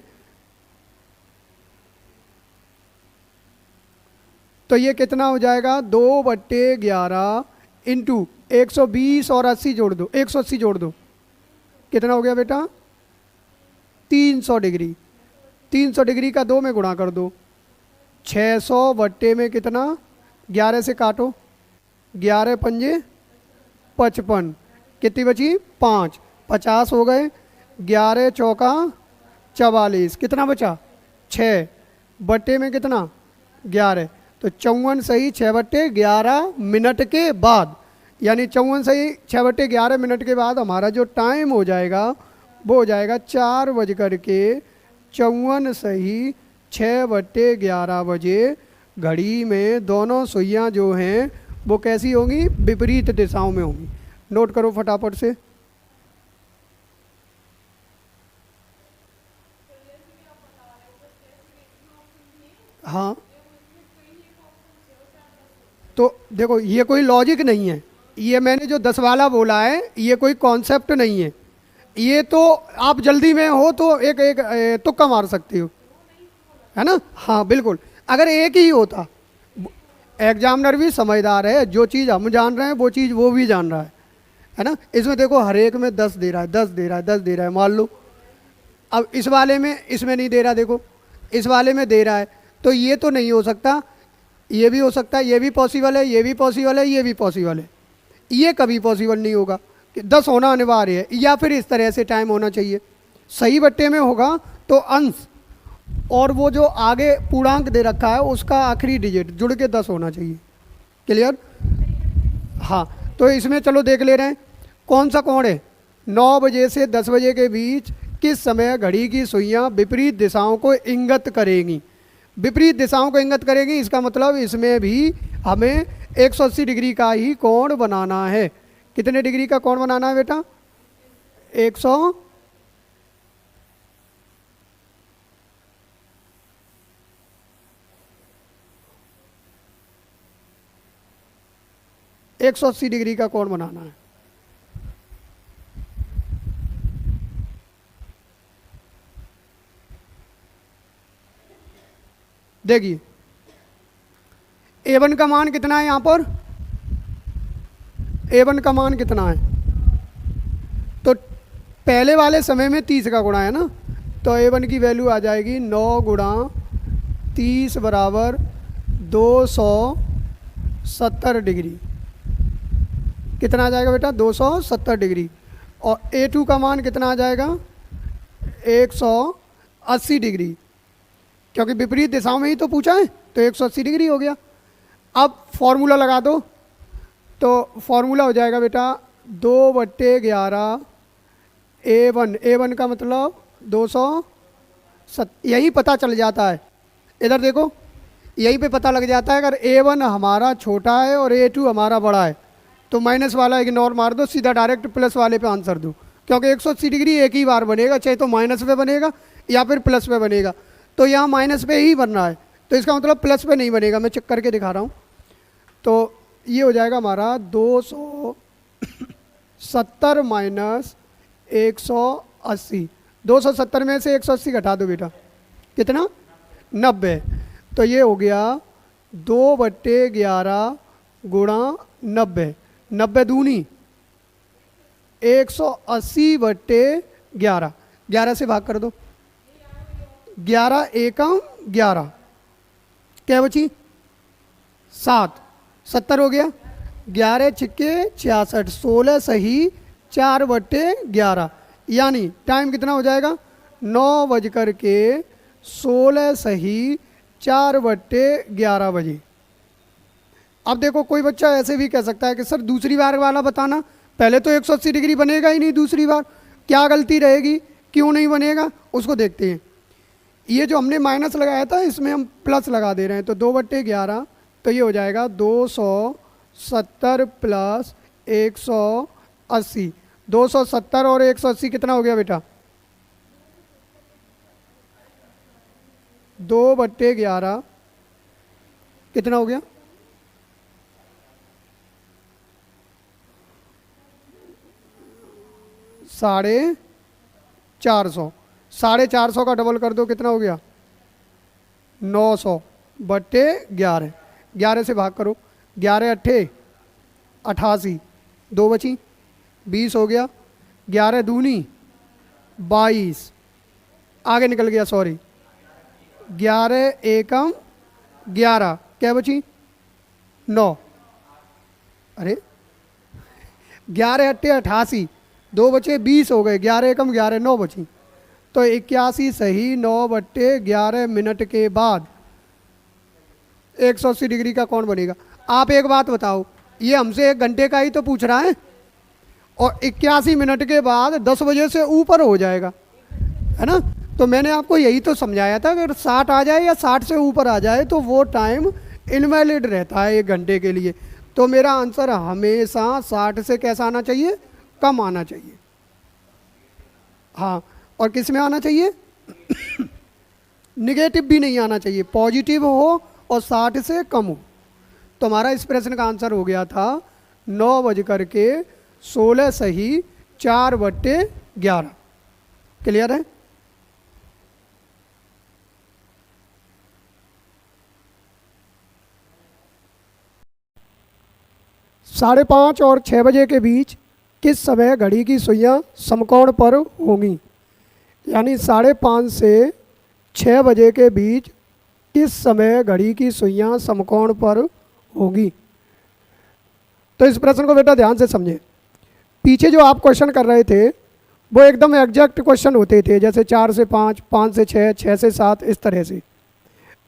तो ये कितना हो जाएगा? 2/11 इंटू 120 और 80 जोड़ दो, 180 जोड़ दो, कितना हो गया बेटा? 300 डिग्री। 300 डिग्री का 2 में गुणा कर दो, 600 बट्टे में कितना? 11 से काटो, 11 पंजे 55, कितनी बची? 5, 50 हो गए। 11 चौका 44, कितना बचा? 6 बट्टे में कितना? 11, तो 54 सही 6/11 मिनट के बाद, यानी 54 सही 6/11 मिनट के बाद हमारा जो टाइम हो जाएगा वो हो जाएगा 4 बज कर के 54 सही 6/11 बजे घड़ी में दोनों सुइयां जो हैं वो कैसी होंगी, विपरीत दिशाओं में होंगी। नोट करो फटाफट से। हाँ, तो देखो ये कोई लॉजिक नहीं है, ये मैंने जो 10 वाला बोला है ये कोई कॉन्सेप्ट नहीं है, ये तो आप जल्दी में हो तो एक एक तुक्का मार सकते हो, है ना। हाँ बिल्कुल, अगर एक ही होता, एग्जामिनर भी समझदार है, जो चीज़ हम जान रहे हैं वो चीज़ वो भी जान रहा है ना। इसमें देखो हर एक में 10 दे रहा है, 10 दे रहा है, 10 दे रहा है, मान लो। अब इस वाले में, इसमें नहीं दे रहा, देखो इस वाले में दे रहा है, तो ये तो नहीं हो सकता, ये भी हो सकता है, ये भी पॉसिबल है, ये भी पॉसिबल है, ये भी पॉसिबल है। ये कभी पॉसिबल नहीं होगा कि 10 होना अनिवार्य है, या फिर इस तरह से टाइम होना चाहिए। सही बट्टे में होगा तो अंश और वो जो आगे पूर्णांक दे रखा है उसका आखिरी डिजिट जुड़ के 10 होना चाहिए। क्लियर? हाँ, तो इसमें चलो देख ले रहे हैं कौन सा कोण है। 9 बजे से 10 बजे के बीच किस समय घड़ी की सुइयां विपरीत दिशाओं को इंगित करेंगी। विपरीत दिशाओं को इंगित करेंगी, इसका मतलब इसमें भी हमें 180 डिग्री का ही कोण बनाना है। कितने डिग्री का कोण बनाना है बेटा? 180 डिग्री का कोण बनाना है। देखिए A1 का मान कितना है यहाँ पर? A1 का मान कितना है? तो पहले वाले समय में 30 का गुणा है ना, तो A1 की वैल्यू आ जाएगी 9 गुणा 30 बराबर 270 डिग्री। कितना आ जाएगा बेटा? 270 डिग्री। और A2 का मान कितना आ जाएगा? 180 डिग्री, क्योंकि विपरीत दिशाओं में ही तो पूछा है, तो 180 डिग्री हो गया। अब फॉर्मूला लगा दो, तो फॉर्मूला हो जाएगा बेटा 2/11 A1 का मतलब 270। यही पता चल जाता है, इधर देखो यहीं पे पता लग जाता है। अगर A1 हमारा छोटा है और A2 हमारा बड़ा है तो माइनस वाला इग्नोर मार दो, सीधा डायरेक्ट प्लस वाले पे आंसर दो, क्योंकि 180 डिग्री एक ही बार बनेगा, चाहे तो माइनस पे बनेगा या फिर प्लस पे बनेगा। तो यहाँ माइनस पे ही बनना है, तो इसका मतलब प्लस पे नहीं बनेगा। मैं चेक करके दिखा रहा हूँ। तो ये हो जाएगा हमारा 270 माइनस 180। 270 में से 180 घटा दो बेटा, कितना? 90। तो ये हो गया 2/11 गुणा 90। 90 दूनी 180/11। 11 से भाग कर दो, 11 एकम 11, क्या बची? 7। 70 हो गया। 11 छिक्के 66, 16 सही 4/11, यानी टाइम कितना हो जाएगा? 9:16 सही 4/11 बजे। अब देखो कोई बच्चा ऐसे भी कह सकता है कि सर दूसरी बार वाला बताना, पहले तो 180 डिग्री बनेगा ही नहीं, दूसरी बार क्या गलती रहेगी, क्यों नहीं बनेगा, उसको देखते हैं। ये जो हमने माइनस लगाया था इसमें हम प्लस लगा दे रहे हैं, तो 2/11, तो ये हो जाएगा 270 प्लस 180। 270 और 180 कितना हो गया बेटा? 2/11 कितना हो गया? 450। 450 का डबल कर दो, कितना हो गया? 900/11। 11 से भाग करो, 11 अट्ठे 88, 2 बची, 20 हो गया। 11 दूनी 22, आगे निकल गया, सॉरी। 11 एकम 11, क्या बची? 9। अरे 11 अट्ठे 88, 2 बचे, 20 हो गए। 11 एकम 11, 9 बची। तो 81 सही 9/11 मिनट के बाद 180 डिग्री का कौन बनेगा? आप एक बात बताओ, ये हमसे 1 घंटे का ही तो पूछ रहा है, और 81 मिनट के बाद 10 बजे से ऊपर हो जाएगा, है ना। तो मैंने आपको यही तो समझाया था, अगर 60 आ जाए या 60 से ऊपर आ जाए तो वो टाइम इनवैलिड रहता है 1 घंटे के लिए। तो मेरा आंसर हमेशा 60 से कैसा आना चाहिए, कम आना चाहिए। हाँ, और किस में आना चाहिए निगेटिव भी नहीं आना चाहिए, पॉजिटिव हो और 60 से कम हो। तो हमारा इस प्रश्न का आंसर हो गया था 9:16 सही 4/11। क्लियर है? साढ़े 5 और 6 बजे के बीच किस समय घड़ी की सुइयां समकोण पर होंगी? यानी 5:30 से 6 बजे के बीच किस समय घड़ी की सुइयां समकोण पर होगी? तो इस प्रश्न को बेटा ध्यान से समझें। पीछे जो आप क्वेश्चन कर रहे थे वो एकदम एग्जैक्ट क्वेश्चन होते थे, जैसे 4 से 5, 5 से 6, 6 से 7, इस तरह से।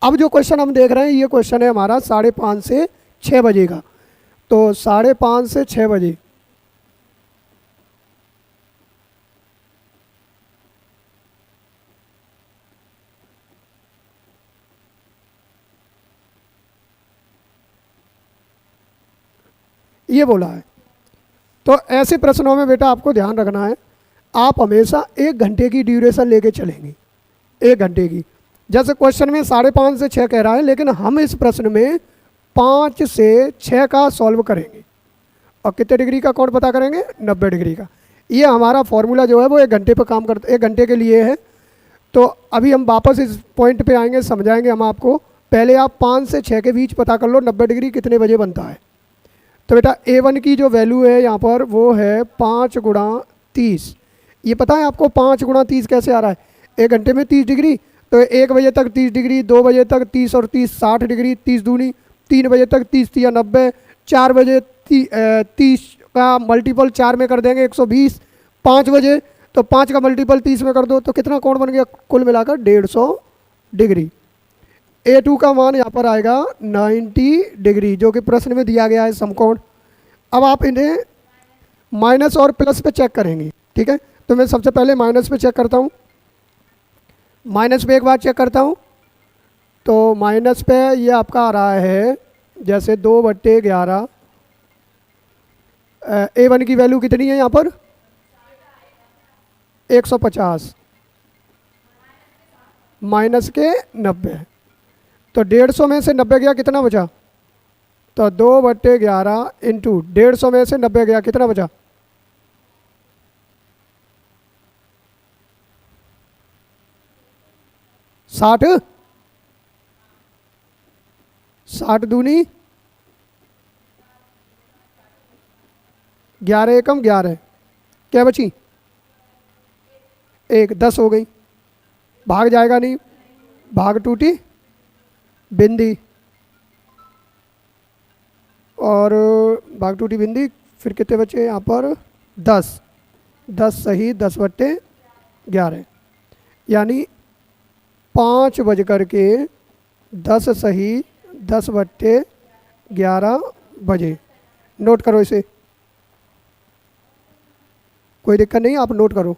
अब जो क्वेश्चन हम देख रहे हैं ये क्वेश्चन है हमारा 5:30 से 6 बजे का। तो 5:30 से 6 बजे ये बोला है। तो ऐसे प्रश्नों में बेटा आपको ध्यान रखना है, आप हमेशा 1 घंटे की ड्यूरेशन लेके चलेंगे, 1 घंटे की। जैसे क्वेश्चन में 5:30 से 6 कह रहा है, लेकिन हम इस प्रश्न में 5 से 6 का सॉल्व करेंगे और कितने डिग्री का कोण पता करेंगे, 90 डिग्री का। ये हमारा फॉर्मूला जो है वो 1 घंटे पर काम करता, 1 घंटे के लिए है। तो अभी हम वापस इस पॉइंट पे आएंगे, समझाएंगे हम आपको। पहले आप 5 से 6 के बीच पता कर लो 90 डिग्री कितने बजे बनता है। तो बेटा A1 की जो वैल्यू है यहाँ पर वो है 5 गुणा 30। ये पता है आपको 5 गुणा 30 कैसे आ रहा है? 1 घंटे में 30 डिग्री, तो 1 बजे तक 30 डिग्री, 2 बजे तक 30 और 30 60 डिग्री, 30 दूनी, 3 बजे तक 30 या 90, 4 बजे 30 का मल्टीपल 4 में कर देंगे 120, 5 बजे तो 5 का मल्टीपल 30 में कर दो, तो कितना कोण बन गया कुल मिलाकर 150 डिग्री। A2 का मान यहाँ पर आएगा 90 डिग्री, जो कि प्रश्न में दिया गया है समकोण। अब आप इन्हें माइनस और प्लस पे चेक करेंगे, ठीक है? तो मैं सबसे पहले माइनस पे चेक करता हूँ, माइनस पे एक बार चेक करता हूँ। तो माइनस पे ये आपका आ रहा है जैसे 2/11। A1 की वैल्यू कितनी है यहाँ पर? 150 माइनस के 90, तो 150 में से 90 गया, कितना बचा? तो 2/11 इंटू 150 में से 90 गया, कितना बचा? 60, 60 दूनी 11 एकम 11, क्या बची? 1, 10 हो गई। भाग जाएगा नहीं, भाग टूटी बिंदी, और भाग टूटी बिंदी। फिर कितने बचे यहाँ पर? 10, 10 सही 10/11, यानी 5:10 सही 10/11 बजे। नोट करो इसे, कोई दिक्कत नहीं, आप नोट करो,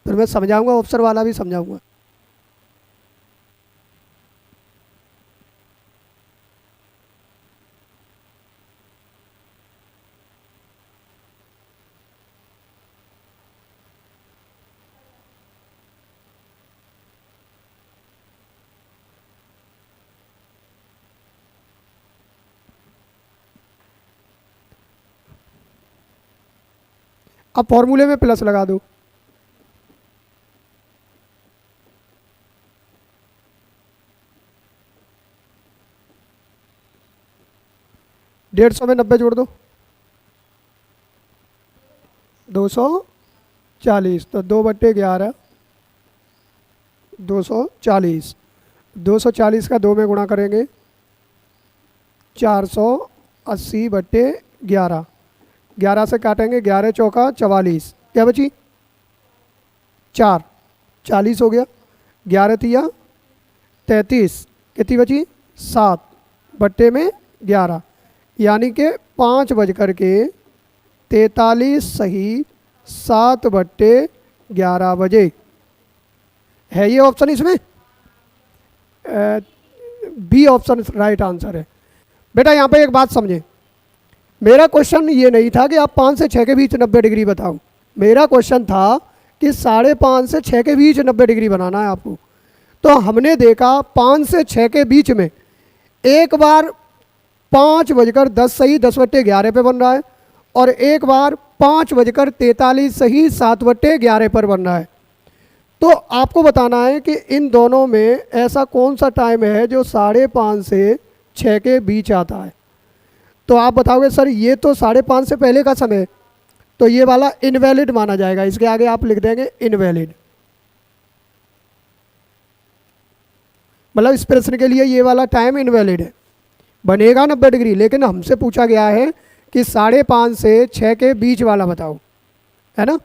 फिर मैं समझाऊंगा, ऑप्शन वाला भी समझाऊंगा। अब फॉर्मूले में प्लस लगा दो। डेढ़ सौ में 90 जोड़ दो, 240, तो 2/11 240, 240 का 2 में गुणा करेंगे 480/11, 11 से काटेंगे 11 चौका 44, क्या बची? 4, 40 हो गया। 11 तिया 33, कितनी बची? 7/11, यानी कि 5:43 सही 7/11 बजे। है ये ऑप्शन इसमें? बी ऑप्शन राइट आंसर है। बेटा यहाँ पे एक बात समझे, मेरा क्वेश्चन ये नहीं था कि आप 5 से 6 के बीच 90 डिग्री बताओ। मेरा क्वेश्चन था कि 5.5 से 6 के बीच 90 डिग्री बनाना है आपको। तो हमने देखा 5 से 6 के बीच में एक बार 5:10 सही 10/11 पे बन रहा है, और एक बार 5:43 सही 7/11 पर बन रहा है। तो आपको बताना है कि इन दोनों में ऐसा कौन सा टाइम है जो 5.5 से 6 के बीच आता है। तो आप बताओगे सर ये तो 5.5 से पहले का समय है, तो ये वाला इनवैलिड माना जाएगा। इसके आगे आप लिख देंगे इनवैलिड, मतलब इस प्रश्न के लिए ये वाला टाइम इनवैलिड है, बनेगा 90 डिग्री। लेकिन हमसे पूछा गया है कि 5.5 से 6 के बीच वाला बताओ, है ना।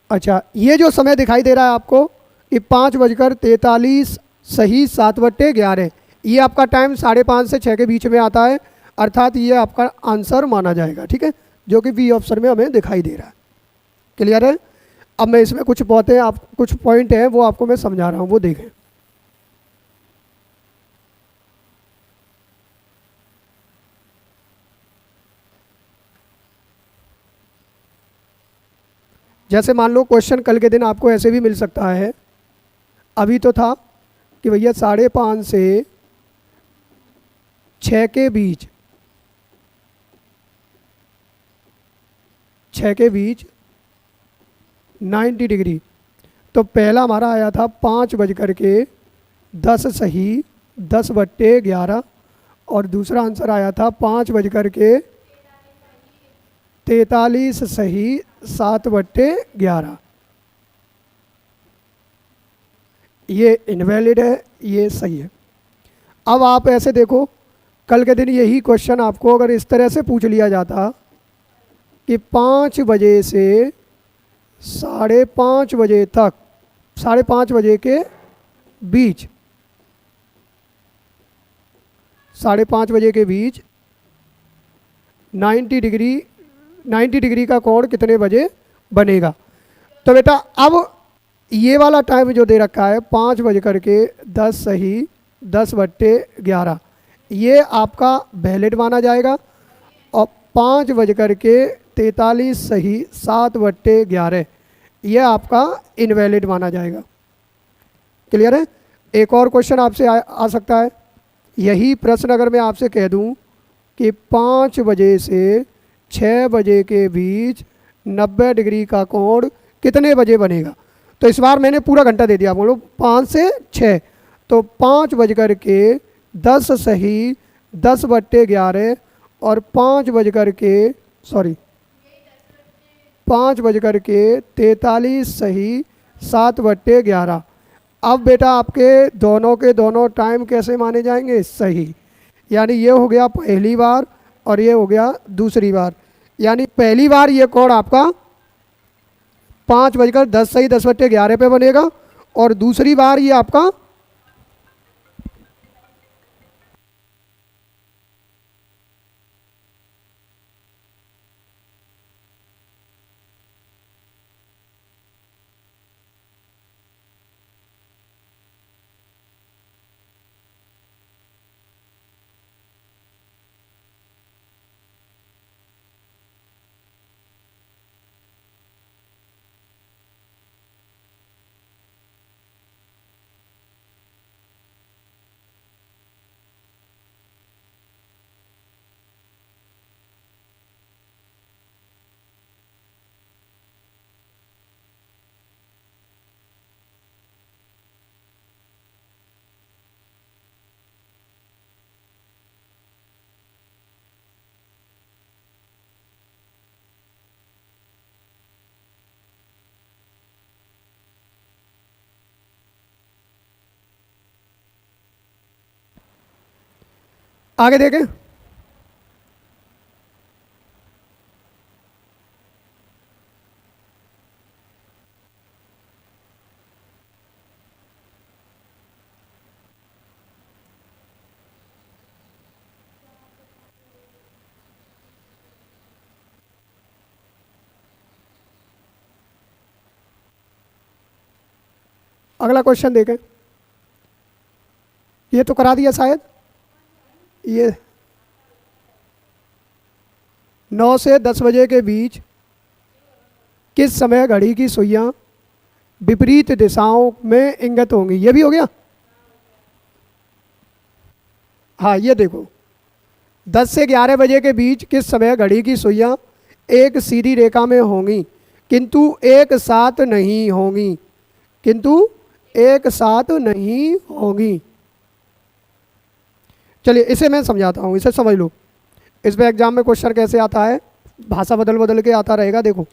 अच्छा, ये जो समय दिखाई दे रहा है आपको, ये 5:43 सही 7/11, ये आपका टाइम 5.5 से 6 के बीच में आता है, अर्थात ये आपका आंसर माना जाएगा। ठीक है, जो कि बी ऑप्शन में हमें दिखाई दे रहा है। क्लियर है? अब मैं इसमें कुछ बातें आप कुछ पॉइंट हैं वो आपको मैं समझा रहा हूँ, वो देखें। जैसे मान लो क्वेश्चन कल के दिन आपको ऐसे भी मिल सकता है, अभी तो था कि भैया 5.5 से 6 के बीच 90 डिग्री। तो पहला हमारा आया था 5:10 सही 10/11, और दूसरा आंसर आया था 5:43 सही 7/11। ये इनवैलिड है, ये सही है। अब आप ऐसे देखो, कल के दिन यही क्वेश्चन आपको अगर इस तरह से पूछ लिया जाता कि 5 बजे से 5:30 बजे तक, 5:30 बजे के बीच, 5:30 बजे के बीच 90 डिग्री का कोण कितने बजे बनेगा। तो बेटा अब ये वाला टाइम जो दे रखा है 5:10 सही 10/11, ये आपका वैलिड माना जाएगा, और 5:43 सही 7/11 ये आपका इनवैलिड माना जाएगा। क्लियर है? एक और क्वेश्चन आपसे आ सकता है, यही प्रश्न अगर मैं आपसे कह दूं कि 5 बजे से 6 बजे के बीच 90 डिग्री का कोण कितने बजे बनेगा। तो इस बार मैंने पूरा घंटा दे दिया, बोलो 5 से 6, तो 5:10 सही 10/11, और 5:43 सही 7/11। अब बेटा आपके दोनों के दोनों टाइम कैसे माने जाएंगे? सही। यानी ये हो गया पहली बार और ये हो गया दूसरी बार। यानी पहली बार ये कोण आपका 5:10 सही 10/11 पे बनेगा, और दूसरी बार ये आपका आगे देखें। अगला क्वेश्चन देखें, ये तो करा दिया शायद। ये 9 से 10 बजे के बीच किस समय घड़ी की सुइयां विपरीत दिशाओं में इंगित होंगी, ये भी हो गया। हाँ ये देखो, 10 से 11 बजे के बीच किस समय घड़ी की सुइयां एक सीधी रेखा में होंगी किंतु एक साथ नहीं होंगी, किंतु एक साथ नहीं होंगी। चलिए इसे मैं समझाता हूँ, इसे समझ लो। इस पे एग्जाम में क्वेश्चन कैसे आता है, भाषा बदल बदल के आता रहेगा। देखो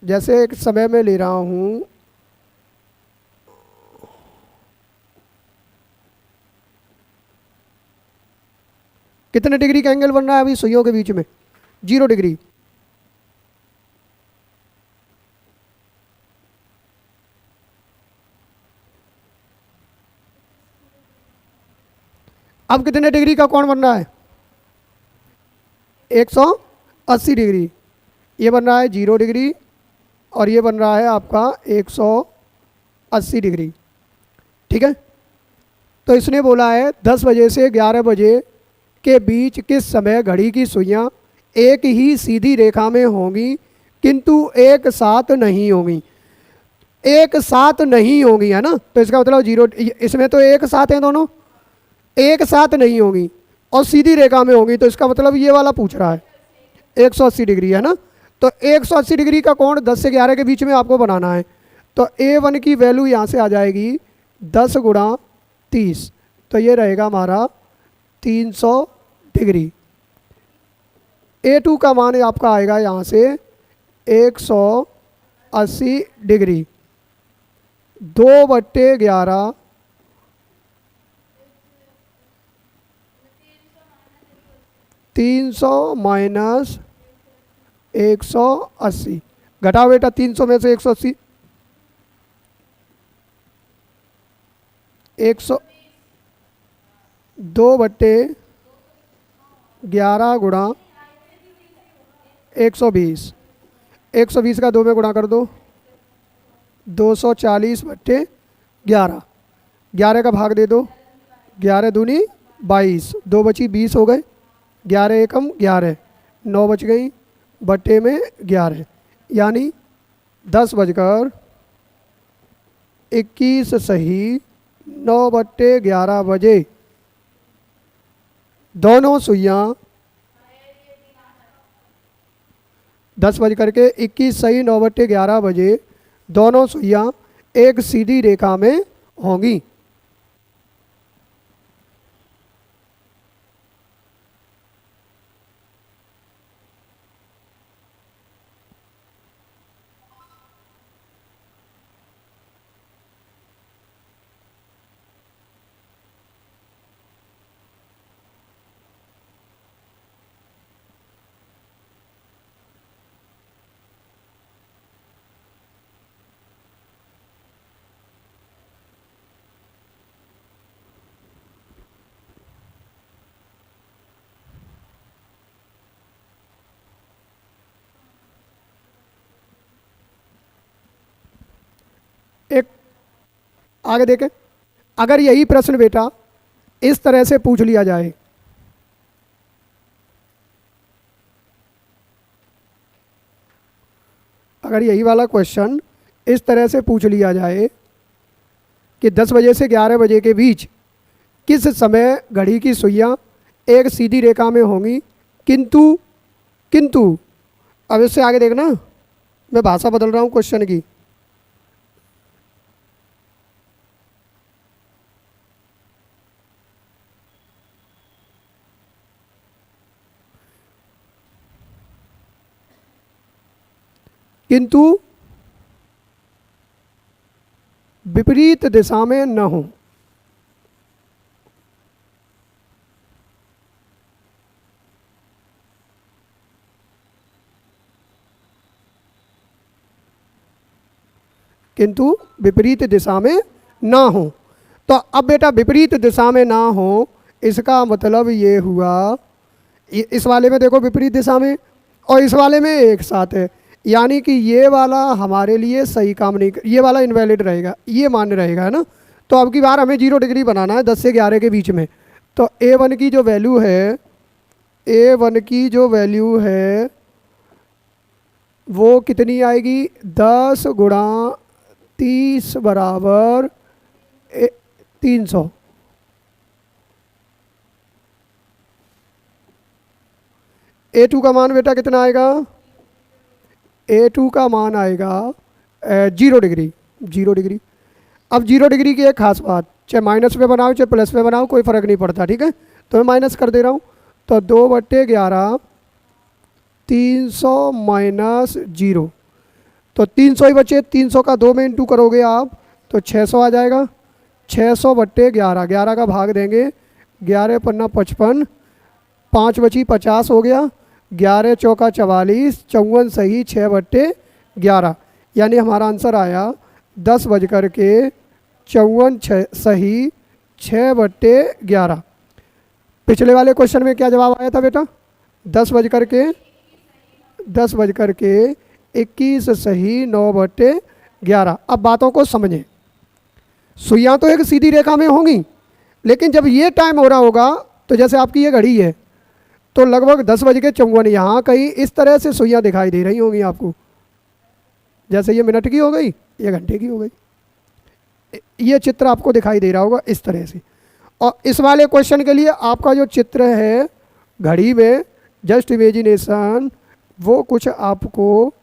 जैसे एक समय में ले रहा हूँ, कितने डिग्री का एंगल बन रहा है अभी सुइयों के बीच में, 0 डिग्री। अब कितने डिग्री का कोण बन रहा है, 180 डिग्री। ये बन रहा है 0 डिग्री और ये बन रहा है आपका 180 डिग्री। ठीक है, तो इसने बोला है 10 बजे से 11 बजे के बीच किस समय घड़ी की सुइयां एक ही सीधी रेखा में होंगी किंतु एक साथ नहीं होंगी। एक साथ नहीं होंगी है ना, तो इसका मतलब 0, इसमें तो एक साथ हैं दोनों, एक साथ नहीं होंगी और सीधी रेखा में होंगी, तो इसका मतलब ये वाला पूछ रहा है 180 डिग्री है ना। तो 180 डिग्री का कोण 10 से 11 के बीच में आपको बनाना है। तो A1 की वैल्यू यहाँ से आ जाएगी 10 गुणा 30, तो ये रहेगा हमारा 300 डिग्री। A2 का मान आपका आएगा यहाँ से 180 डिग्री। 2/11 300 माइनस 180, घटाओ बेटा 300 में से 180, 2/11 गुणा 120, 120 का 2 में गुणा कर दो, 240/11, 11 का भाग दे दो, 11 दूनी 22, 2 बची 20 हो गए, 11 एकम 11, 9 बच गई, बट्टे में 11, यानी 10:21 सही 9/11 बजे दोनों सुइयां 10:21 सही 9/11 बजे दोनों सुइयां एक सीधी रेखा में होंगी। एक आगे देखें, अगर यही प्रश्न बेटा इस तरह से पूछ लिया जाए, अगर यही वाला क्वेश्चन इस तरह से पूछ लिया जाए कि 10 बजे से 11 बजे के बीच किस समय घड़ी की सुइयां एक सीधी रेखा में होंगी किंतु किंतु अब इससे आगे देखना, मैं भाषा बदल रहा हूँ क्वेश्चन की। किंतु विपरीत दिशा में न हो। किंतु विपरीत दिशा में ना हो। तो अब बेटा विपरीत दिशा में ना हो, इसका मतलब ये हुआ, इस वाले में देखो विपरीत दिशा में और इस वाले में एक साथ है। यानी कि ये वाला हमारे लिए सही काम नहीं ये वाला इनवैलिड रहेगा, ये मान्य रहेगा, है ना। तो अब की बार हमें 0 डिग्री बनाना है 10 से 11 के बीच में। तो A1 की जो वैल्यू है, A1 की जो वैल्यू है वो कितनी आएगी, 10 गुणा 30 बराबर 300। A2 का मान बेटा कितना आएगा, A2 का मान आएगा 0 डिग्री, 0 डिग्री। अब 0 डिग्री की एक खास बात, चाहे माइनस पे बनाओ चाहे प्लस पे बनाओ कोई फ़र्क नहीं पड़ता, ठीक है। तो मैं माइनस कर दे रहा हूँ, तो 2/11 300 माइनस 0, तो 300 ही बचे। 300 का 2 में इंटू करोगे आप तो 600 आ जाएगा। 600/11, 11 का भाग देंगे, 11 पन्ना 55, 5 बची 50 हो गया, 11 चौका 44, 54 सही 6/11, यानी हमारा आंसर आया 10:54 सही 6/11। पिछले वाले क्वेश्चन में क्या जवाब आया था बेटा, 10:21 सही 9/11। अब बातों को समझें, सुइयाँ तो एक सीधी रेखा में होंगी, लेकिन जब ये टाइम हो रहा होगा तो जैसे आपकी ये घड़ी है तो लगभग 10:54 यहाँ कहीं इस तरह से सुइयाँ दिखाई दे रही होंगी आपको, जैसे ये मिनट की हो गई, ये घंटे की हो गई, ये चित्र आपको दिखाई दे रहा होगा इस तरह से। और इस वाले क्वेश्चन के लिए आपका जो चित्र है घड़ी में, जस्ट इमेजिनेशन, वो कुछ आपको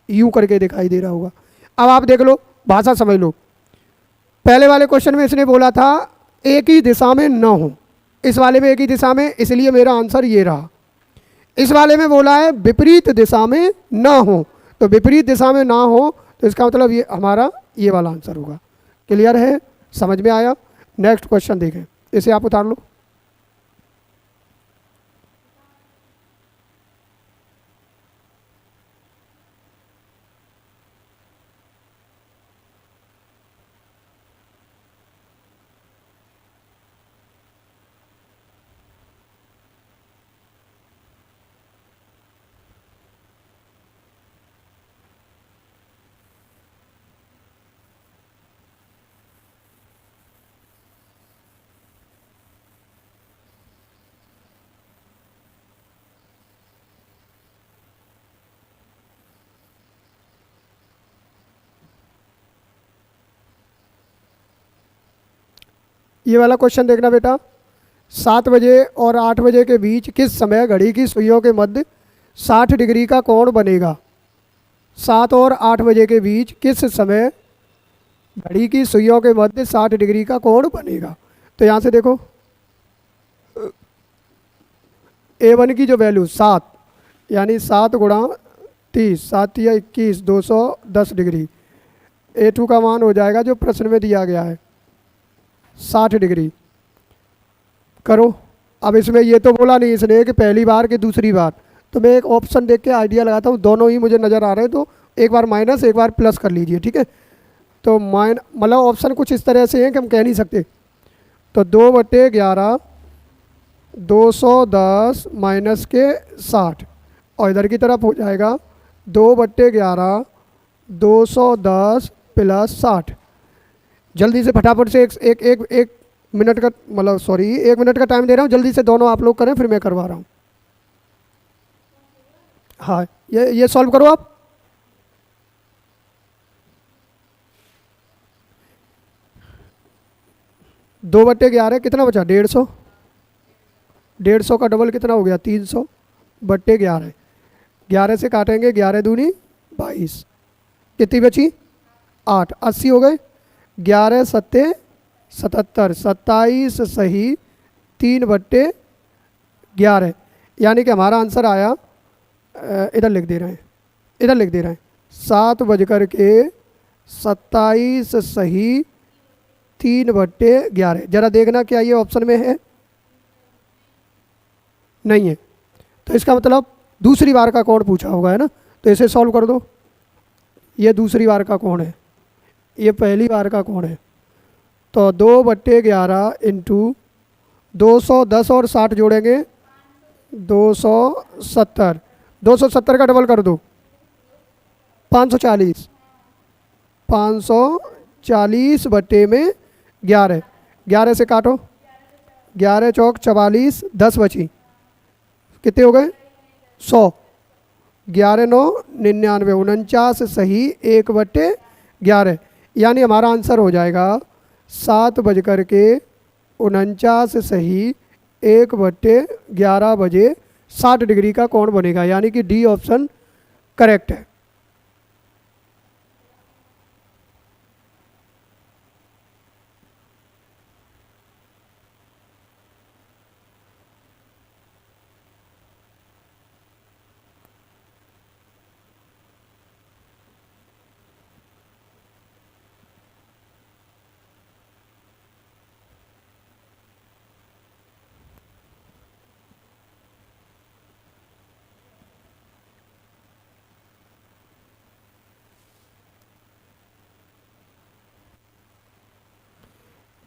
यूं करके दिखाई दे रहा होगा। अब आप देख लो, भाषा समझ लो। पहले वाले क्वेश्चन में इसने बोला था एक ही दिशा में न हो, इस वाले में एक ही दिशा में, इसलिए मेरा आंसर ये रहा। इस वाले में बोला है विपरीत दिशा में ना हो, तो विपरीत दिशा में ना हो तो इसका मतलब ये हमारा ये वाला आंसर होगा। क्लियर है, समझ में आया। नेक्स्ट क्वेश्चन देखें, इसे आप उतार लो। ये वाला क्वेश्चन देखना बेटा, 7 बजे और 8 बजे के बीच किस समय घड़ी की सुइयों के मध्य 60 डिग्री का कोण बनेगा। 7 और 8 बजे के बीच किस समय घड़ी की सुइयों के मध्य 60 डिग्री का कोण बनेगा। तो यहाँ से देखो, A1 की जो वैल्यू 7, यानी 7 गुणा 30, 7 या 21, 210 डिग्री। A2 का मान हो जाएगा जो प्रश्न में दिया गया है 60 डिग्री। करो। अब इसमें ये तो बोला नहीं इसने कि पहली बार कि दूसरी बार, तो मैं एक ऑप्शन देख के आइडिया लगाता हूँ, दोनों ही मुझे नज़र आ रहे हैं, तो एक बार माइनस एक बार प्लस कर लीजिए, ठीक है। तो मतलब ऑप्शन कुछ इस तरह से हैं कि हम कह नहीं सकते। तो 2/11 210 माइनस के 60, और इधर की तरफ हो जाएगा 2/11 210 प्लस 60। जल्दी से फटाफट से एक मिनट का, मतलब सॉरी 1 मिनट का टाइम दे रहा हूँ, जल्दी से दोनों आप लोग करें, फिर मैं करवा रहा हूँ। हाँ, ये सॉल्व करो आप। दो बट्टे 11 कितना बचा, 150। 150 का डबल कितना हो गया, 300/11। 11 से काटेंगे, 11 दूनी 22, कितनी बची 8, 80 हो गए। 11 सत्ते 77, 27 सही 3/11, यानी कि हमारा आंसर आया, इधर लिख दे रहे हैं, 7:27 सही 3/11। जरा देखना क्या ये ऑप्शन में है, नहीं है, तो इसका मतलब दूसरी बार का कोण पूछा होगा, है ना। तो इसे सॉल्व कर दो, ये दूसरी बार का कोण है, ये पहली बार का कोण है। तो 2/11 इंटू 210 और 60 जोड़ेंगे 270, 270 का डबल कर दो, 540, 540 बट्टे में 11, 11 से काटो, 11 चौक 44, 10 बची, कितने हो गए 100, 11 9 99, 49 सही 1/11, यानी हमारा आंसर हो जाएगा 7:49 सही 1/11 बजे 60 डिग्री का कोण बनेगा, यानी कि डी ऑप्शन करेक्ट है।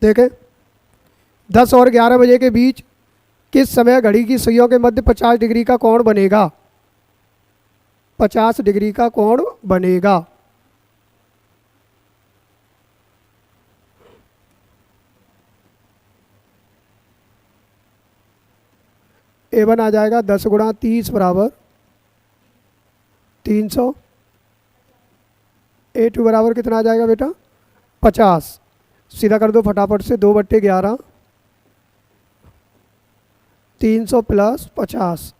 देखें 10 और 11 बजे के बीच किस समय घड़ी की सुइयों के मध्य 50 डिग्री का कोण बनेगा, 50 डिग्री का कोण बनेगा। A1 आ जाएगा 10 गुणा 30 बराबर 300, A2 बराबर कितना आ जाएगा बेटा 50, सीधा कर दो फटाफट से, 2/11, 300 प्लस 50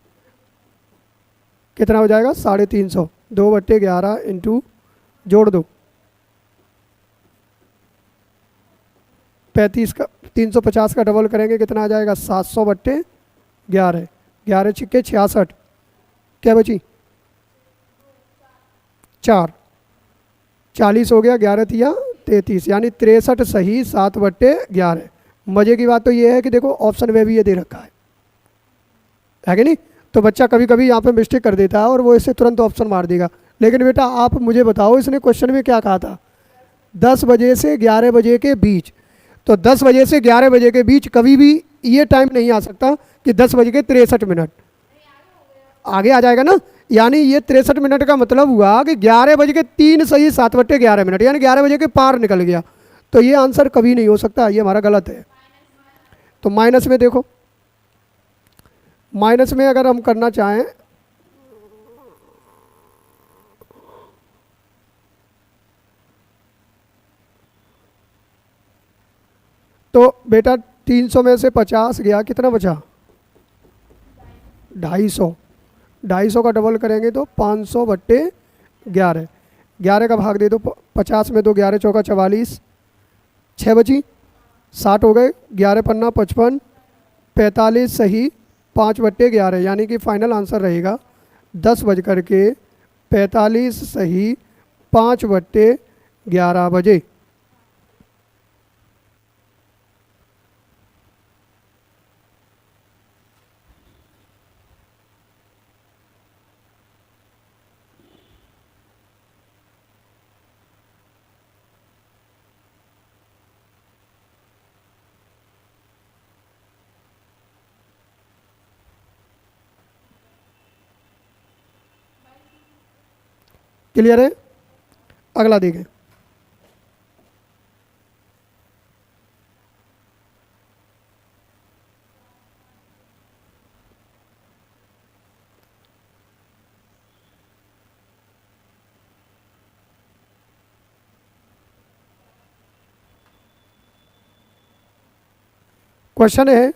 कितना हो जाएगा 350, 2/11 इंटू जोड़ दो 35 का, 350 का डबल करेंगे कितना आ जाएगा 700/11, 11 छिक्के 66, क्या बची 4, 40 हो गया, 11 तिया 33, यानी 63 सही 7/11। मज़े की बात तो ये है कि देखो ऑप्शन में भी ये दे रखा है कि नहीं, तो बच्चा कभी कभी यहाँ पे मिस्टेक कर देता है और वो इससे तुरंत ऑप्शन मार देगा। लेकिन बेटा आप मुझे बताओ इसने क्वेश्चन में क्या कहा था, 10 बजे से 11 बजे के बीच, तो 10 बजे से 11 बजे के बीच कभी भी ये टाइम नहीं आ सकता कि 10:63, आगे आ जाएगा ना, यानी ये 63 मिनट का मतलब हुआ कि 11:03 सही 7/11, यानी 11 बजे के पार निकल गया, तो ये आंसर कभी नहीं हो सकता, ये हमारा गलत है। तो माइनस में देखो, माइनस में अगर हम करना चाहें तो बेटा 300 में से 50 गया, कितना बचा 250, 250 का डबल करेंगे तो 500/11, 11 का भाग दे दो 50 में, 2 11 चौका 44, 6 बची, 60 हो गए, 11 पन्ना 55, 45 सही 5/11, यानी कि फाइनल आंसर रहेगा 10:45 सही 5/11 बजे। क्लियर है, अगला देखें। क्वेश्चन है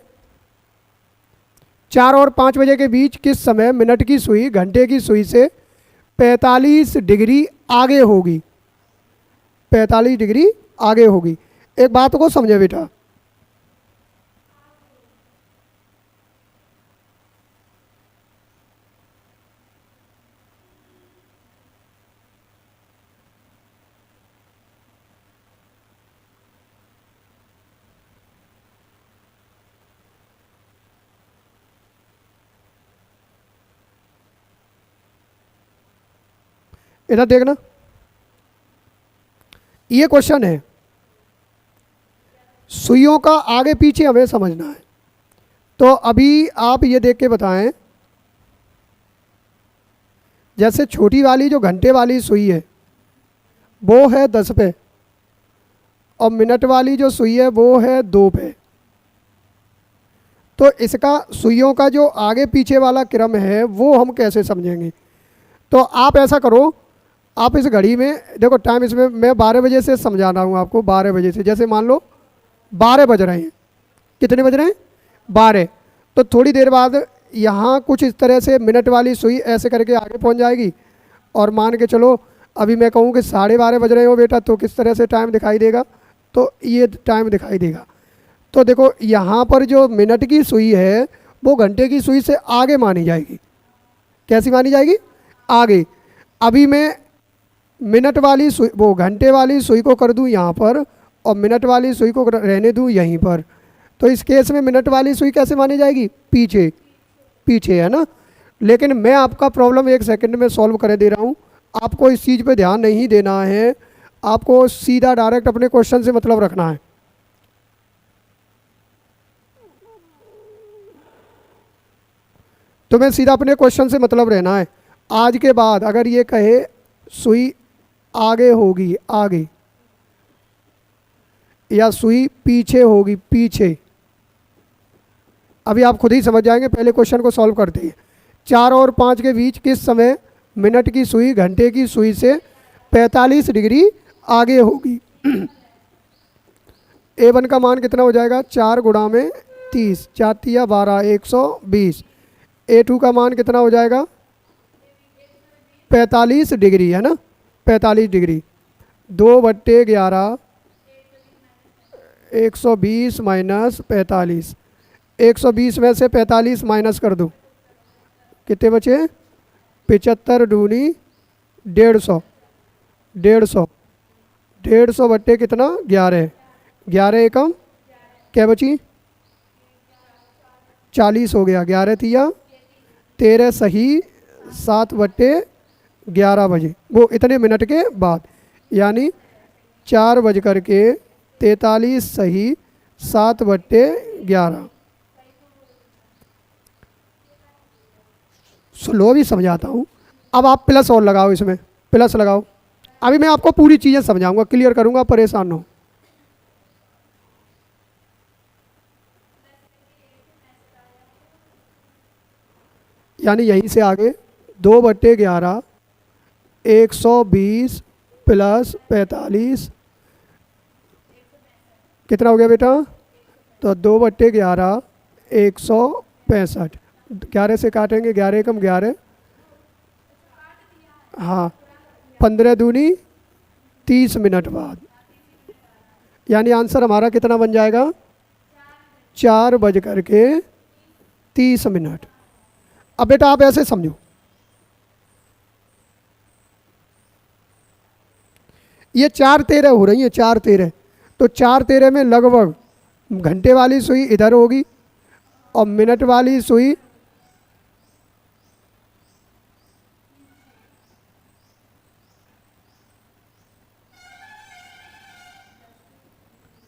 4 और 5 बजे के बीच किस समय मिनट की सुई घंटे की सुई से 45 डिग्री आगे होगी, 45 डिग्री आगे होगी। एक बात को समझे बेटा, इधर देखना, ये क्वेश्चन है, सुइयों का आगे पीछे हमें समझना है। तो अभी आप ये देख के बताएं, जैसे छोटी वाली जो घंटे वाली सुई है वो है 10 पे, और मिनट वाली जो सुई है वो है 2 पे। तो इसका सुइयों का जो आगे पीछे वाला क्रम है वो हम कैसे समझेंगे? तो आप ऐसा करो, आप इस घड़ी में देखो टाइम, इसमें मैं 12 बजे से समझा रहा हूँ आपको। 12 बजे से, जैसे मान लो 12 बज रहे हैं, कितने बज रहे हैं? 12। तो थोड़ी देर बाद यहाँ कुछ इस तरह से मिनट वाली सुई ऐसे करके आगे पहुँच जाएगी, और मान के चलो अभी मैं कहूँ कि 12:30 बज रहे हो बेटा, तो किस तरह से टाइम दिखाई देगा? तो ये टाइम दिखाई देगा। तो देखो यहाँ पर जो मिनट की सुई है वो घंटे की सुई से आगे मानी जाएगी। कैसी मानी जाएगी? आगे। अभी मैं मिनट वाली सुई, वो घंटे वाली सुई को कर दूँ यहाँ पर, और मिनट वाली सुई को रहने दूँ यहीं पर। तो इस केस में मिनट वाली सुई कैसे मानी जाएगी? पीछे। पीछे है ना। लेकिन मैं आपका प्रॉब्लम 1 सेकंड में सॉल्व कर दे रहा हूँ। आपको इस चीज़ पे ध्यान नहीं देना है, आपको सीधा डायरेक्ट अपने क्वेश्चन से मतलब रखना है। तुम्हें सीधा अपने क्वेश्चन से मतलब रहना है। आज के बाद अगर ये कहे सुई आगे होगी, आगे, या सुई पीछे होगी, पीछे, अभी आप खुद ही समझ जाएंगे। पहले क्वेश्चन को सॉल्व करते हैं। 4 और 5 के बीच किस समय मिनट की सुई घंटे की सुई से 45 डिग्री आगे होगी? A1 का मान कितना हो जाएगा? 4 गुणा में 30, 4 तिया 12, 120। A2 का मान कितना हो जाएगा? 45 डिग्री, है ना, 45 डिग्री। 2/11, 120 माइनस 45। 120 में से 45 माइनस कर दो, कितने बचे? 75 दूनी 150, 150, 150 बट्टे कितना? 11, 11 एकम क्या बची? 40 हो गया। 11 तिया 13 सही 7/11 बजे, वो इतने मिनट के बाद, यानी 4:43 सही 7/11। स्लो भी समझाता हूँ। अब आप प्लस और लगाओ, इसमें प्लस लगाओ। अभी मैं आपको पूरी चीज़ें समझाऊंगा, क्लियर करूंगा, परेशान न हो। यानी यहीं से आगे 2/11, 120 प्लस 45 कितना हो गया बेटा? तो 2/11, 165। 11 से काटेंगे, 11 कम 11, हाँ, 15 दूनी 30 मिनट बाद, यानी आंसर हमारा कितना बन जाएगा? 4:30। अब बेटा आप ऐसे समझो, ये 4:13 हो रही है, 4:13। तो 4:13 में लगभग घंटे वाली सुई इधर होगी और मिनट वाली सुई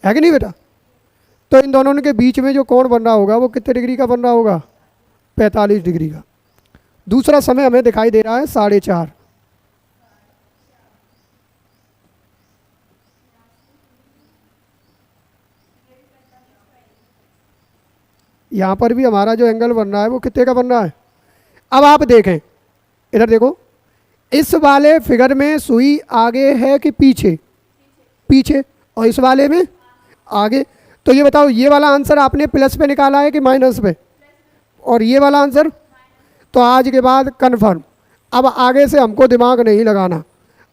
है कि नहीं बेटा? तो इन दोनों के बीच में जो कोण बन रहा होगा वो कितने डिग्री का बन रहा होगा? 45 डिग्री का। दूसरा समय हमें दिखाई दे रहा है 4:30। यहाँ पर भी हमारा जो एंगल बन रहा है वो कितने का बन रहा है? अब आप देखें, इधर देखो, इस वाले फिगर में सुई आगे है कि पीछे? पीछे। और इस वाले में आगे। तो ये बताओ, ये वाला आंसर आपने प्लस पे निकाला है कि माइनस पे? और ये वाला आंसर? तो आज के बाद कन्फर्म। अब आगे से हमको दिमाग नहीं लगाना।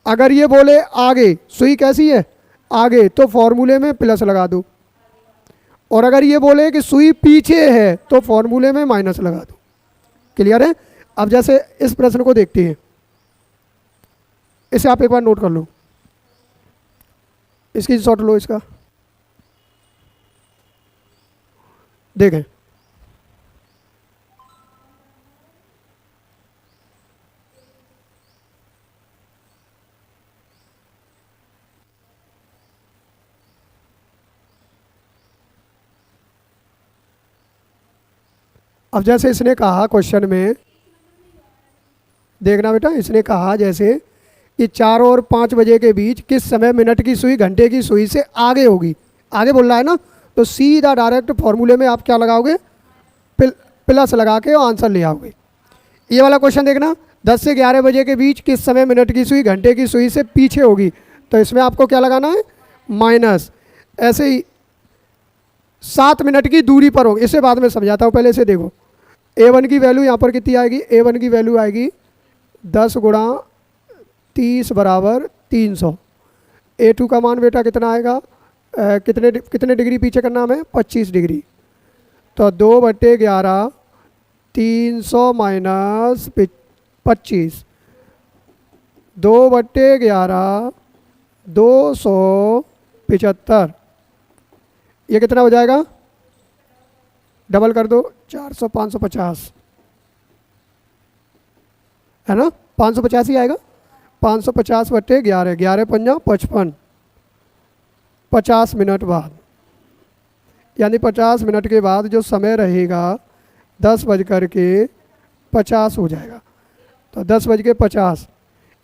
अगर ये बोले आगे, सुई कैसी है? आगे, तो फॉर्मूले में प्लस लगा दो। और अगर ये बोले कि सुई पीछे है तो फॉर्मूले में माइनस लगा दो। क्लियर है? अब जैसे इस प्रश्न को देखते हैं, इसे आप एक बार नोट कर लो, इसकी शॉट लो इसका, देखें। अब जैसे इसने कहा क्वेश्चन में, देखना बेटा, इसने कहा जैसे कि 4 और 5 बजे के बीच किस समय मिनट की सुई घंटे की सुई से आगे होगी, आगे बोल रहा है ना, तो सीधा डायरेक्ट फॉर्मूले में आप क्या लगाओगे, प्लस लगा के आंसर ले आओगे। ये वाला क्वेश्चन देखना, 10 से 11 बजे के बीच किस समय मिनट की सुई घंटे की सुई से पीछे होगी, तो इसमें आपको क्या लगाना है, माइनस। ऐसे ही 7 मिनट की दूरी पर होगी, इसे बाद में समझाता हूँ, पहले इसे देखो। A1 की वैल्यू यहाँ पर कितनी आएगी, A1 की वैल्यू आएगी 10 गुणा 30 बराबर 300। A2 का मान बेटा कितना आएगा, कितने डिग्री पीछे करना हमें, 25 डिग्री। तो 2/11 300 माइनस 25, 2/11 275। ये कितना हो जाएगा, डबल कर दो, 400 550 है ना, 550 ही आएगा। 550/11, 11 पंजा 55, 50 मिनट बाद, यानी 50 मिनट के बाद जो समय रहेगा 10:50 हो जाएगा। तो 10:50,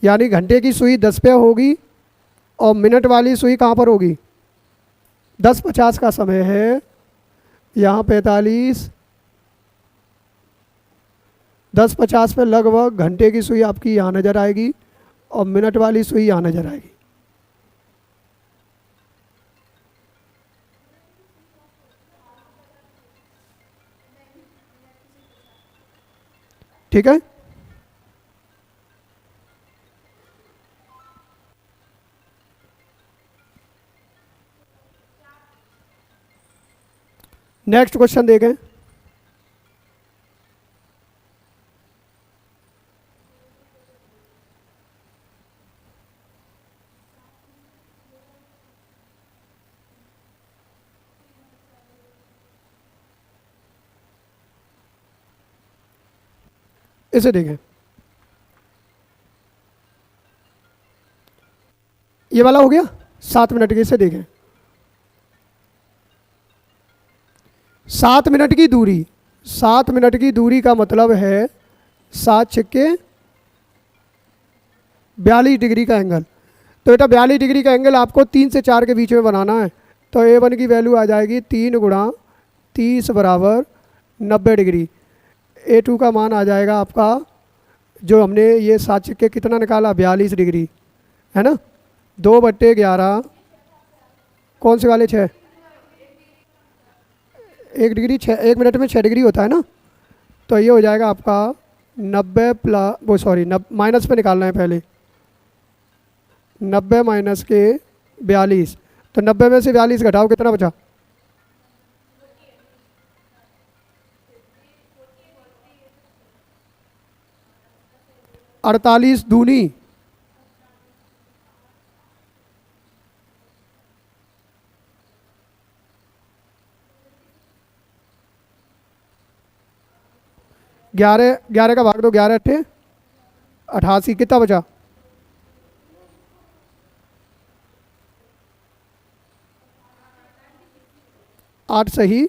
यानी घंटे की सुई 10 पे होगी और मिनट वाली सुई कहाँ पर होगी, 10:50 का समय है, यहाँ 45, 10:50 पे लगभग घंटे की सुई आपकी यहाँ नज़र आएगी और मिनट वाली सुई यहाँ नज़र आएगी। ठीक है, नेक्स्ट क्वेश्चन देखें। इसे देखें, ये वाला हो गया 7 मिनट के, इसे देखें। 7 मिनट की दूरी, 7 मिनट की दूरी का मतलब है 7 छक्के 42 डिग्री का एंगल। तो बेटा 42 डिग्री का एंगल आपको 3 से 4 के बीच में बनाना है। तो A1 की वैल्यू आ जाएगी 3 गुणा 30 बराबर 90 डिग्री। A2 का मान आ जाएगा आपका, जो हमने ये 7 छक्के कितना निकाला, 42 डिग्री है ना, 2/11 कौन से वाले 6, 1 डिग्री 6, 1 मिनट में 6 डिग्री होता है ना। तो ये हो जाएगा आपका 90 प्लस, वो सॉरी माइनस पे निकालना है पहले, 90 माइनस के 42, तो 90 में से 42 घटाओ, कितना बचा, 48 दूनी 11, 11 का भाग दो, 11 अट्ठे 88, कितना बचा, 8 सही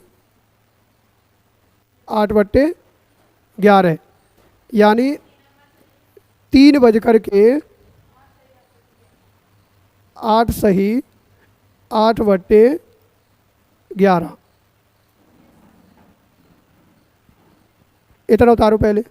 8/11, यानी 3:08 सही 8/11। इतना उतारो पहले।